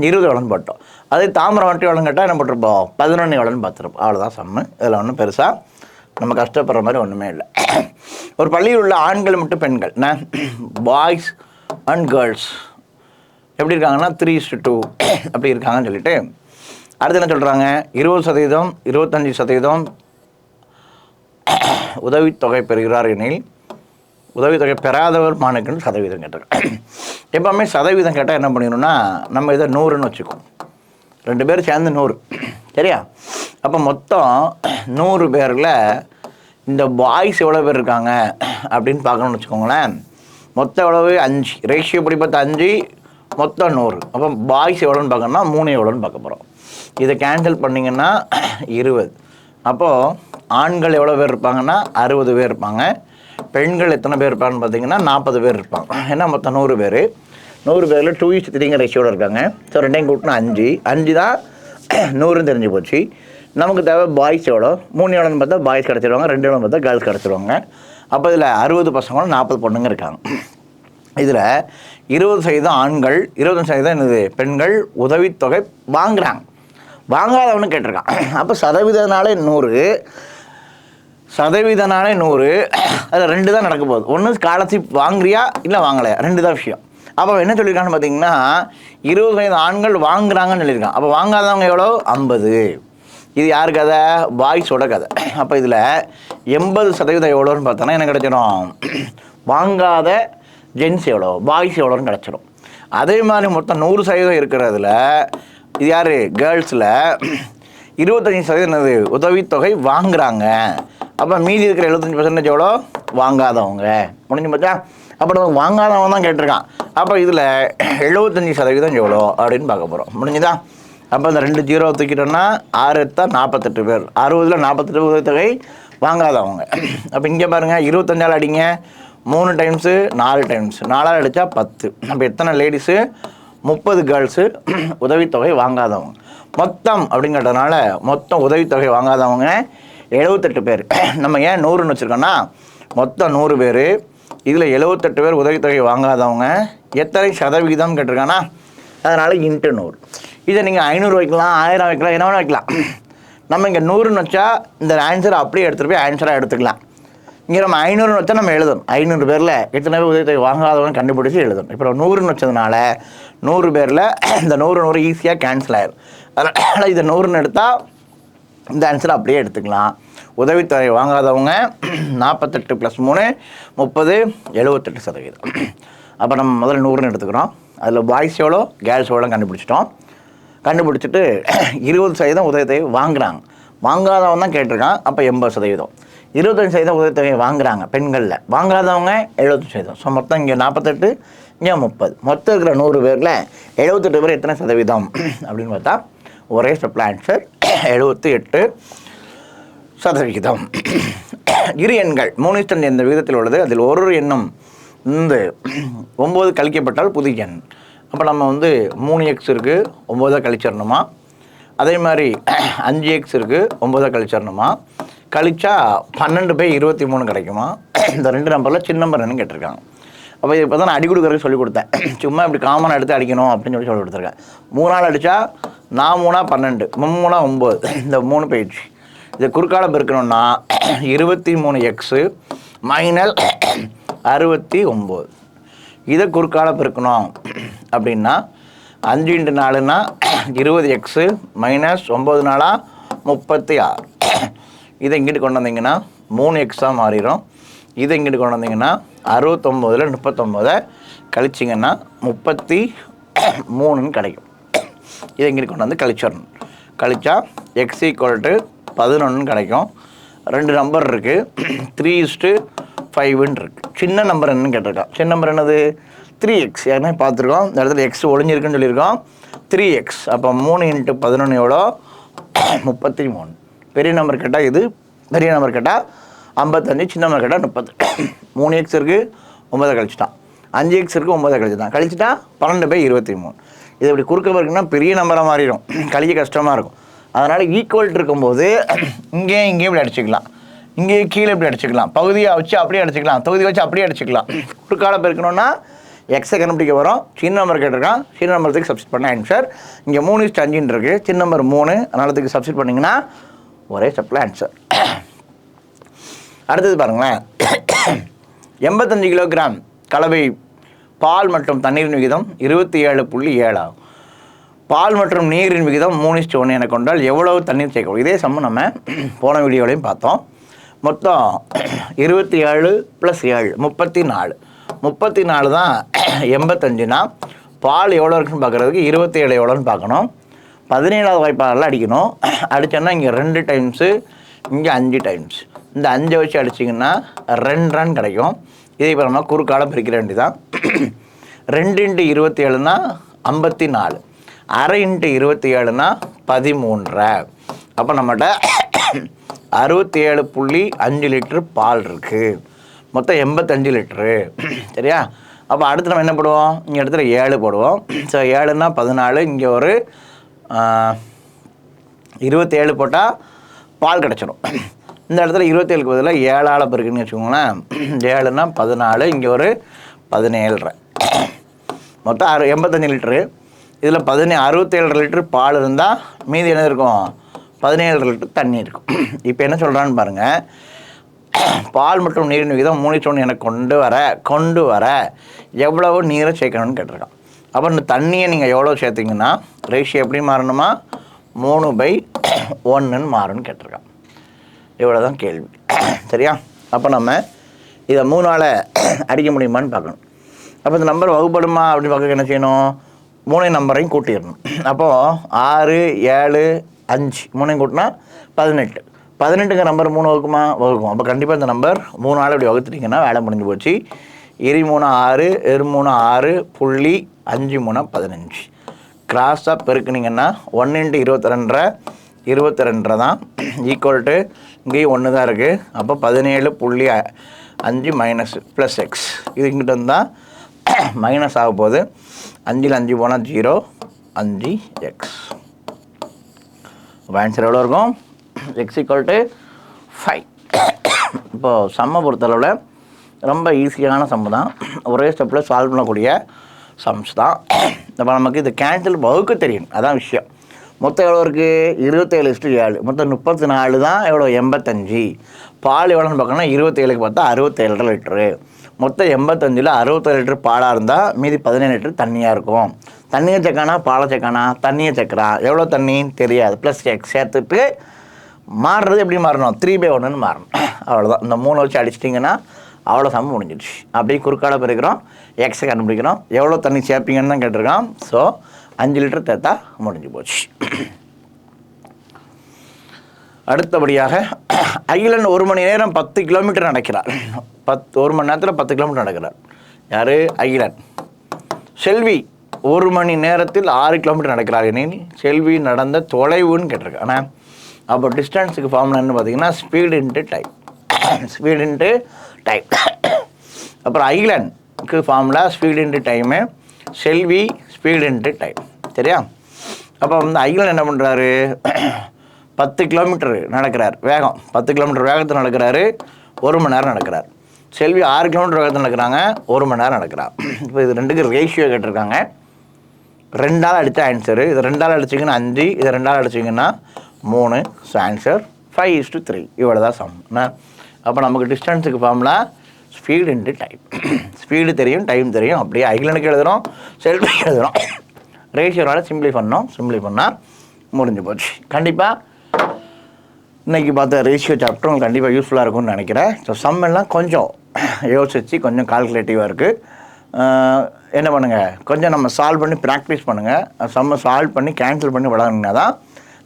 20 எவ்வளோன்னு போட்டோம். அதே தாமரம் மட்டும் எவ்வளோன்னு கேட்டால் என்ன போட்டிருப்போம்? 11 எவ்வளோன்னு பார்த்துருப்போம். அவ்வளோதான் சம்மு. இதில் ஒன்றும் பெருசாக நம்ம கஷ்டப்படுற மாதிரி ஒன்றுமே இல்லை. ஒரு பள்ளியில் உள்ள ஆண்கள் மற்றும் பெண்கள் பாய்ஸ் அண்ட் கேர்ள்ஸ் எப்படி இருக்காங்கன்னா 3:2 அப்படி இருக்காங்கன்னு சொல்லிட்டு அடுத்து என்ன சொல்கிறாங்க? 20%, 25% உதவித்தொகை பெறுகிறார் எனில் உதவித்தொகை பெறாதவர் மாணவர்கள் சதவீதம் கேட்டிருக்காங்க. எப்போவுமே சதவீதம் கேட்டால் என்ன பண்ணிடணும்னா நம்ம இதை 100ன்னு வச்சுக்கோம். 2 பேர் சேர்ந்து 100 சரியா? அப்போ மொத்தம் 100 பேரில் இந்த பாய்ஸ் எவ்வளோ பேர் இருக்காங்க அப்படின்னு பார்க்கணுன்னு வச்சுக்கோங்களேன். மொத்தம் எவ்வளவு? 5. ரேஷியோ படி பார்த்தா 5, மொத்தம் 100. அப்போ பாய்ஸ் எவ்வளோன்னு பார்க்கணும்னா 3 எவ்வளோன்னு பார்க்க போகிறோம். இதை கேன்சல் பண்ணிங்கன்னா 20. அப்போது ஆண்கள் எவ்வளோ பேர் இருப்பாங்கன்னா 60 பேர் இருப்பாங்க. பெண்கள் எத்தனை பேர் இருப்பாங்கன்னு பார்த்தீங்கன்னா 40 பேர் இருப்பாங்க. ஏன்னா மொத்தம் 100 பேர். 100 பேரில் 2:3 ரேஷியோடு இருக்காங்க. ஸோ 2 கூட்டினா 5 தான் 100ன்னு தெரிஞ்சு போச்சு. நமக்கு தேவை பாய்ஸ் எவ்வளோ? 3 எவ்வளோன்னு பார்த்தா பாய்ஸ் கிடச்சிருவாங்க, 2 எவ்வளோன்னு பார்த்தா கேர்ள்ஸ் கிடச்சிருவாங்க. அப்போ இதில் 60 பசங்களும் 40 பொண்ணுங்க இருக்காங்க. இதில் 20% ஆண்கள், 25% என்னது பெண்கள் உதவித்தொகை வாங்குகிறாங்க. வாங்காதவனு கேட்டிருக்கான். அப்போ சதவீதனாலே 100, அதில் 2 தான் நடக்க போகுது. ஒன்று ஸ்காலர்ஷிப் வாங்குறியா இல்லை வாங்கலையா, 2 தான் விஷயம். அப்போ என்ன சொல்லியிருக்கான்னு பார்த்தீங்கன்னா 20% ஆண்கள் வாங்குறாங்கன்னு சொல்லியிருக்கான். அப்போ வாங்காதவங்க எவ்வளோ? 50. இது யார் கதை? பாய்ஸோட கதை. அப்போ இதில் 80% எவ்வளோன்னு பார்த்தோன்னா எனக்கு கிடச்சிடும் வாங்காத ஜென்ஸ் எவ்வளோ, பாய்ஸ் எவ்வளோன்னு கிடச்சிடும். அதே மாதிரி மொத்தம் 100% இருக்கிறதுல இது யார்? கேர்ள்ஸில் 25% என்னது? உதவித்தொகை வாங்குகிறாங்க. அப்போ மீதி இருக்கிற 75% எவ்வளோ? வாங்காதவங்க. முடிஞ்சு போச்சா? அப்போ நம்ம வாங்காதவங்க தான் கேட்டிருக்கான். அப்போ இதில் 75% எவ்வளோ அப்படின்னு பார்க்க போகிறோம். முடிஞ்சுதா? அப்போ இந்த 2 0 தூக்கிட்டோன்னா 6 48 பேர். 60ல் 48 உதவித்தொகை வாங்காதவங்க. அப்போ இங்கே பாருங்கள் 25ஆல் அடிங்க, 3 டைம்ஸு 4 டைம்ஸ், 4ஆல் அடித்தா 10. அப்போ எத்தனை லேடிஸு? 30 கேர்ள்ஸு உதவித்தொகை வாங்காதவங்க. மொத்தம் அப்படிங்கிறதுனால மொத்தம் உதவித்தொகை வாங்காதவங்க 78 பேர். நம்ம ஏன் 100ன்னு வச்சுருக்கோன்னா மொத்தம் 100 பேர். இதில் 78 பேர் உதவித்தொகை வாங்காதவங்க. எத்தனை சதவிகிதம் கேட்டிருக்கானா, அதனால் × 100. இதை நீங்கள் 500 வைக்கலாம், 1000 வைக்கலாம், என்ன வேணால் வைக்கலாம். நம்ம இங்கே 100ன்னு வச்சா இந்த ஆன்சரை அப்படியே எடுத்துகிட்டு போய் ஆன்சராக எடுத்துக்கலாம். இங்கே நம்ம 500ன்னு வச்சா நம்ம எழுதணும். 500 பேரில் எத்தனை பேர் உதவித்தொகை வாங்காதவங்க கண்டுபிடிச்சி எழுதணும். இப்போ 100ன்னு வச்சதுனால 100 பேரில் இந்த 100 ஈஸியாக கேன்சல் ஆயிடும். அதனால் இதை 100ன்னு எடுத்தால் இந்த ஆன்சரை அப்படியே எடுத்துக்கலாம். உதவித்தொகை வாங்காதவங்க 48 + 3 30 78%. அப்போ நம்ம முதல்ல 100ன்னு எடுத்துக்கிறோம். அதில் பாய்ஸ் எவ்வளோ, கேர்ள்ஸ் எவ்வளோ கண்டுபிடிச்சிட்டோம். கண்டுபிடிச்சிட்டு 20% உதவித்தொகை வாங்குகிறாங்க. வாங்காதவங்க தான் கேட்டிருக்கான். அப்போ 80%. 25% உதவித்தொகை வாங்குகிறாங்க பெண்களில். வாங்காதவங்க 75%. ஸோ மொத்தம் இங்கே 48, இங்கே 30. மொத்தம் இருக்கிற 100 பேரில் 78 பேர் எத்தனை சதவீதம் அப்படின்னு பார்த்தா ஒரே ஸ்டெப்பில் ஆன்சர் 78%. இரு எண்கள் 3:2 என்ற விகிதத்தில் உள்ளது. அதில் ஒரு எண்ணும் இந்த 9 கழிக்கப்பட்டால் புது எண். அப்போ நம்ம 3x இருக்குது 9 கழிச்சிடணுமா, அதே மாதிரி 5x இருக்குது 9 கழிச்சிடணுமா, கழிச்சா 12/23 கிடைக்குமா. இந்த 2 நம்பரில் சின்ன நம்பர் என்னன்னு கேட்டிருக்காங்க. அப்போ இப்போ தான் நான் அடி கொடுக்குறதுக்கு சொல்லிக் கொடுத்தேன். சும்மா இப்படி காமனாக எடுத்து அடிக்கணும் அப்படின்னு சொல்லி கொடுத்துருக்கேன். 3 நாள் அடித்தா 4 3 12 3 9 இந்த 3 போயிடுச்சு. இது குறுக்கால பெருக்கணும்னா 23x மைனஸ் 69. இதை குறுக்கால பெருக்கணும் அப்படின்னா 5 × 4னா 20x மைனஸ் 9 4 36. இதை இங்கிட்டு கொண்டு வந்தீங்கன்னா 3x மாறிடும். இதை இங்கிட்டு கொண்டு வந்தீங்கன்னா 69ல் 39 கழிச்சிங்கன்னா 33 கிடைக்கும். இதை இங்கிட்டு கொண்டு வந்து கழிச்சிடணும். கழிச்சா x = 11 கிடைக்கும். 2 நம்பர் இருக்குது. 3:5 இருக்குது. சின்ன நம்பர் என்னன்னு கேட்டிருக்கான். சின்ன நம்பர் என்னது 3x. ஏற்கனவே பார்த்துருக்கோம். இந்த இடத்துல x ஒளிஞ்சிருக்குன்னு சொல்லியிருக்கோம். 3x. அப்போ 3 × 11 எவ்வளோ 33. பெரிய நம்பர் கேட்டால் இது, பெரிய நம்பர் கேட்டால் 55, சின்ன நம்பர் கேட்டால் 30. 3x இருக்குது 9 கழிச்சிட்டான், 5x இருக்குது 9 கழிச்சிட்டான், கழிச்சிட்டா 12/23. இது இப்படி குறுக்க இருக்குன்னா பெரிய நம்பராக மாறிடும், கழிக்க கஷ்டமாக இருக்கும். அதனால் ஈக்குவல் இருக்கும்போது இங்கேயும் இப்படி அடிச்சுக்கலாம், இங்கேயும் கீழே இப்படி அடிச்சுக்கலாம், பகுதியை வச்சு அப்படியே அடிச்சுக்கலாம், தொகுதி வச்சு அப்படியே அடிச்சுக்கலாம். குறுக்கால பெருக்கணும்னா எக்ஸை கண்டுபிடிக்க வரும். சின்ன நம்பர் கேட்டிருக்கான், சின்ன நம்பருக்கு சப்ஸ்டிட் பண்ண ஆன்சர். இங்கே 3:5 இருக்குது, சின்ன நம்பர் 3, அதனாலத்துக்கு சப்ஸ்டிட் பண்ணிங்கன்னா ஒரே ஸ்டெப்பில் ஆன்சர். அடுத்தது பாருங்களேன், 85 கிலோகிராம் கலவை பால் மற்றும் தண்ணீரின் விகிதம் 27.7 ஆகும். பால் மற்றும் நீரின் விகிதம் 3:1 என கொண்டால் எவ்வளவு தண்ணீர் சேர்க்கணும். இதே சம்ம நம்ம போன வீடியோலையும் பார்த்தோம். மொத்தம் 27 + 7 34. 34 தான் 85னா பால் எவ்வளோ இருக்குன்னு பார்க்குறதுக்கு 27 எவ்வளோன்னு பார்க்கணும். 17வது வாய்ப்பாளரில் அடிக்கணும். அடித்தோன்னா இங்கே 2 டைம்ஸு, இங்கே 5 டைம்ஸ். இந்த 5 வச்சு அடிச்சிங்கன்னா 2 ரன் கிடைக்கும். இதை இப்போ நம்ம குறுக்கால பிரிக்கிற வேண்டியதான். 2 × 27னா 54, அரை × 27னா 13. அப்போ நம்மகிட்ட 67.5 லிட்டரு பால் இருக்குது. மொத்தம் 85 லிட்டரு. சரியா? அப்போ அடுத்து நம்ம என்ன போடுவோம், இங்கே இடத்துல 7 போடுவோம். ஸோ 7னா 14, இங்கே ஒரு 27 போட்டால் பால் கிடச்சிடும். இந்த இடத்துல 27க்கு பதிலாக 7ஆல் பெருக்குன்னு வச்சுக்கோங்களேன். 7னா 14, இங்கே ஒரு 17. மொத்தம் 85 லிட்டரு. இதில் 67 லிட்டரு பால் இருந்தால் மீதி என்ன இருக்கும், 17 லிட்டர் தண்ணி இருக்கும். இப்போ என்ன சொல்கிறான்னு பாருங்கள், பால் மற்றும் நீரின் விகிதம் 3:1 என கொண்டு வர எவ்வளவு நீரை சேர்க்கணும்னு கேட்டிருக்கான். அப்போ இந்த தண்ணியை நீங்கள் எவ்வளோ சேர்த்திங்கன்னா ரேஷியோ எப்படி மாறணுமா, 3/1 மாறும்னு கேட்டிருக்கான். இவ்வளோ தான் கேள்வி. சரியா? அப்போ நம்ம இதை 3ஆல் அடிக்க முடியுமான்னு பார்க்கணும். அப்போ இந்த நம்பர் வகுப்படுமா அப்படின்னு பார்க்க என்ன செய்யணும், 3 நம்பரையும் கூட்டிடணும். அப்போது 6 7 5 3 கூட்டினா 18. 18ங்க நம்பர் 3 வகுக்கும். அப்போ கண்டிப்பாக இந்த நம்பர் 3ஆல் இப்படி வகுத்துட்டிங்கன்னா வேலை முடிஞ்சு போச்சு. 2 3 6 2 3 6 5 3 15. கிராஸாக பெருக்குனிங்கன்னா 1 × 22 தான் ஈக்குவல் டு இங்கேயும் 1 தான் இருக்குது. அப்போ 17.5 மைனஸ் ப்ளஸ் எக்ஸ். இது இங்கிட்ட வந்தால் மைனஸ் ஆக போகுது. 5ல் 5 போனால் 0, 5x. இப்போ ஆன்சர் எவ்வளோ இருக்கும், x = 5. இப்போது சம்மை பொறுத்தளவில் ரொம்ப ஈஸியான சம்மு தான், ஒரே ஸ்டெப்பில் சால்வ் பண்ணக்கூடிய சம்ஸ் தான். இப்போ நமக்கு இது கேன்சல் வகுக்க தெரியும், அதான் விஷயம். மொத்தம் எவ்வளோ இருக்குது, 27:7. மொத்தம் 34 தான் எவ்வளோ, 85. பால் எவ்வளோன்னு பார்க்கணும்னா 27க்கு பார்த்தா 67 லிட்டரு. மொத்தம் 85ல் 67 லிட்டர் பாலாக இருந்தால் மீதி 17 லிட்டர் தண்ணியாக இருக்கும். தண்ணியை செக்கானா பாலை செக்கானா, தண்ணியை செக்கிறான். எவ்வளோ தண்ணின்னு தெரியாது, ப்ளஸ் எக்ஸ் சேர்த்துட்டு மாறுறது எப்படி மாறணும், 3/1 மாறணும். அவ்வளோதான். இந்த 3 வச்சு அடிச்சிட்டிங்கன்னா அவ்வளோ சமம் முடிஞ்சிடுச்சு. அப்படியே குறுக்கால பெருக்கிறோம், எக்ஸை கண்டுபிடிக்கிறோம், எவ்வளோ தண்ணி சேர்ப்பீங்கன்னு தான் கேட்டிருக்கான். ஸோ 5 லிட்டர் தேத்தா முடிஞ்சு போச்சு. அடுத்தபடியாக அகிலன் 1 மணி நேரம் 10 கிலோமீட்டர் நடக்கிறார். 1 மணி நேரத்தில் 10 கிலோமீட்டர் நடக்கிறார். யார், அகிலன். செல்வி 1 மணி நேரத்தில் 6 கிலோமீட்டர் நடக்கிறார் எனில் செல்வி நடந்த தொலைவுன்னு கேட்டிருக்கேன். ஆனால் அப்போ டிஸ்டன்ஸுக்கு ஃபார்முலா என்ன பார்த்தீங்கன்னா speed into time, speed into time. அப்புறம் ஐலண்டுக்கு ஃபார்முலா ஸ்பீடு இன்ட்டு டைமு, செல்வி ஸ்பீடு இன்ட்டு டைம். சரியா? அப்போ ஐலண்ட் என்ன பண்ணுறாரு, 10 கிலோமீட்டர் நடக்கிறார் வேகம், 10 கிலோமீட்டர் வேகத்தில் நடக்கிறாரு, 1 மணி நேரம் நடக்கிறார். செல்வி 6 கிலோமீட்டர் வேகத்தில் நடக்கிறாங்க, 1 மணி நேரம் நடக்கிறார். இப்போ இது ரெண்டுக்கு ரேஷியோ கேட்டிருக்காங்க. 2ஆல் அடித்தா ஆன்சரு, இது 2ஆல் அடிச்சிங்கன்னா 5, இது 2ஆல் அடிச்சிங்கன்னா 3. So answer 5:3. இவ்வளோ தான் சம். அப்போ நமக்கு டிஸ்டன்ஸுக்கு formula speed into time. Speed தெரியும், டைம் தெரியும். அப்படியே ஐலனுக்கு எழுதுகிறோம், செல்விக்கு எழுதுகிறோம். ரேஷியோனால் சிம்பிளை பண்ணோம், சிம்பிளை பண்ணால் முடிஞ்சு போச்சு. கண்டிப்பாக இன்றைக்கி பார்த்த ரேஷியோ சாப்டர் உங்களுக்கு கண்டிப்பாக யூஸ்ஃபுல்லாக இருக்கும்னு நினைக்கிறேன். ஸோ சம் எல்லாம் கொஞ்சம் யோசித்து கொஞ்சம் கால்குலேட்டிவாக இருக்குது. என்ன பண்ணுங்கள், கொஞ்சம் நம்ம சால்வ் பண்ணி ப்ராக்டிஸ் பண்ணுங்கள். சம்மை சால்வ் பண்ணி கேன்சல் பண்ணி விளாட்னா தான்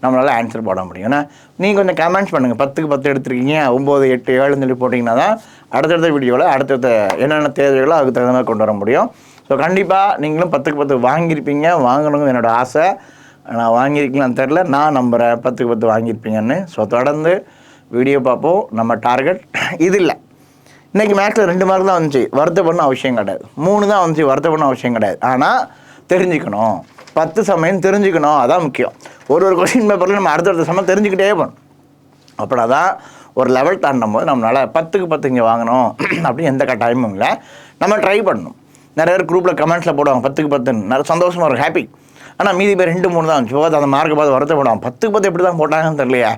நம்மளால் ஆன்சர் போட முடியும். ஏன்னா நீங்கள் கொஞ்சம் கமெண்ட்ஸ் பண்ணுங்கள், 10க்கு 10 எடுத்துருக்கீங்க, 9, 8, 7 சொல்லி போட்டிங்கன்னா தான் அடுத்தடுத்த வீடியோவில் அடுத்தடுத்த என்னென்ன தேவைகளோ அதுக்கு தகுந்த மாதிரி கொண்டு வர முடியும். ஸோ கண்டிப்பாக நீங்களும் 10க்கு 10 வாங்கியிருப்பீங்க, வாங்கணுங்க என்னோடய ஆசை. நான் வாங்கியிருக்கீங்களான்னு தெரில, நான் நம்புகிறேன் 10க்கு 10 வாங்கியிருப்பீங்கன்னு. ஸோ தொடர்ந்து வீடியோ பார்ப்போம். நம்ம டார்கெட் இது இல்லை. இன்றைக்கி மேக்ஸில் 2 மார்க் தான் வந்துச்சு, வருத்தப்படணும் அவசியம் கிடையாது. 3 தான் வந்துச்சு, வருத்தப்படணும் அவசியம் கிடையாது. ஆனால் தெரிஞ்சுக்கணும், 10 சமயம் தெரிஞ்சுக்கணும், அதான் முக்கியம். ஒரு கொஷின் பேப்பரில் நம்ம அடுத்தடுத்த சமயம் தெரிஞ்சுக்கிட்டே போகணும். அப்படின்னா தான் ஒரு லெவல் தாண்டும் போது நம்மளால் 10க்கு 10 இங்கே வாங்கணும் அப்படின்னு எந்த கட்டாயமும் இல்லை. நம்ம ட்ரை பண்ணணும். நிறைய பேர் குரூப்பில் கமெண்ட்ஸில் போடுவாங்க 10க்கு 10ன்னு, நிறைய சந்தோஷமாக இருக்கும், ஹாப்பி. ஆனால் மீதி பேர் 2, 3 தான் வந்துச்சு, போது அந்த மார்க்கை பார்த்து வருத்தப்படுவாங்க, 10க்கு 10 எப்படி தான் போட்டாங்கன்னு தெரியலையா,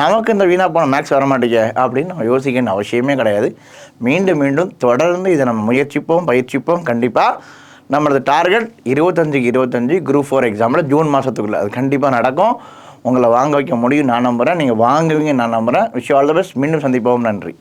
நமக்கு இந்த வீணாக போன மேக்ஸ் வர மாட்டேங்க அப்படின்னு நம்ம யோசிக்கணும் அவசியமே கிடையாது. மீண்டும் மீண்டும் தொடர்ந்து இதை நம்ம முயற்சிப்போம், பயிற்சிப்போம். கண்டிப்பாக நம்மளது டார்கெட் 25க்கு 25 குரூப் 4 எக்ஸாமில் ஜூன் மாதத்துக்குள்ளே அது கண்டிப்பாக நடக்கும். உங்களை வாங்க வைக்க முடியும் நான் நம்புகிறேன், நீங்கள் வாங்குவீங்க நான் நம்புகிறேன். Wish all the best. மீண்டும் சந்திப்போம். நன்றி.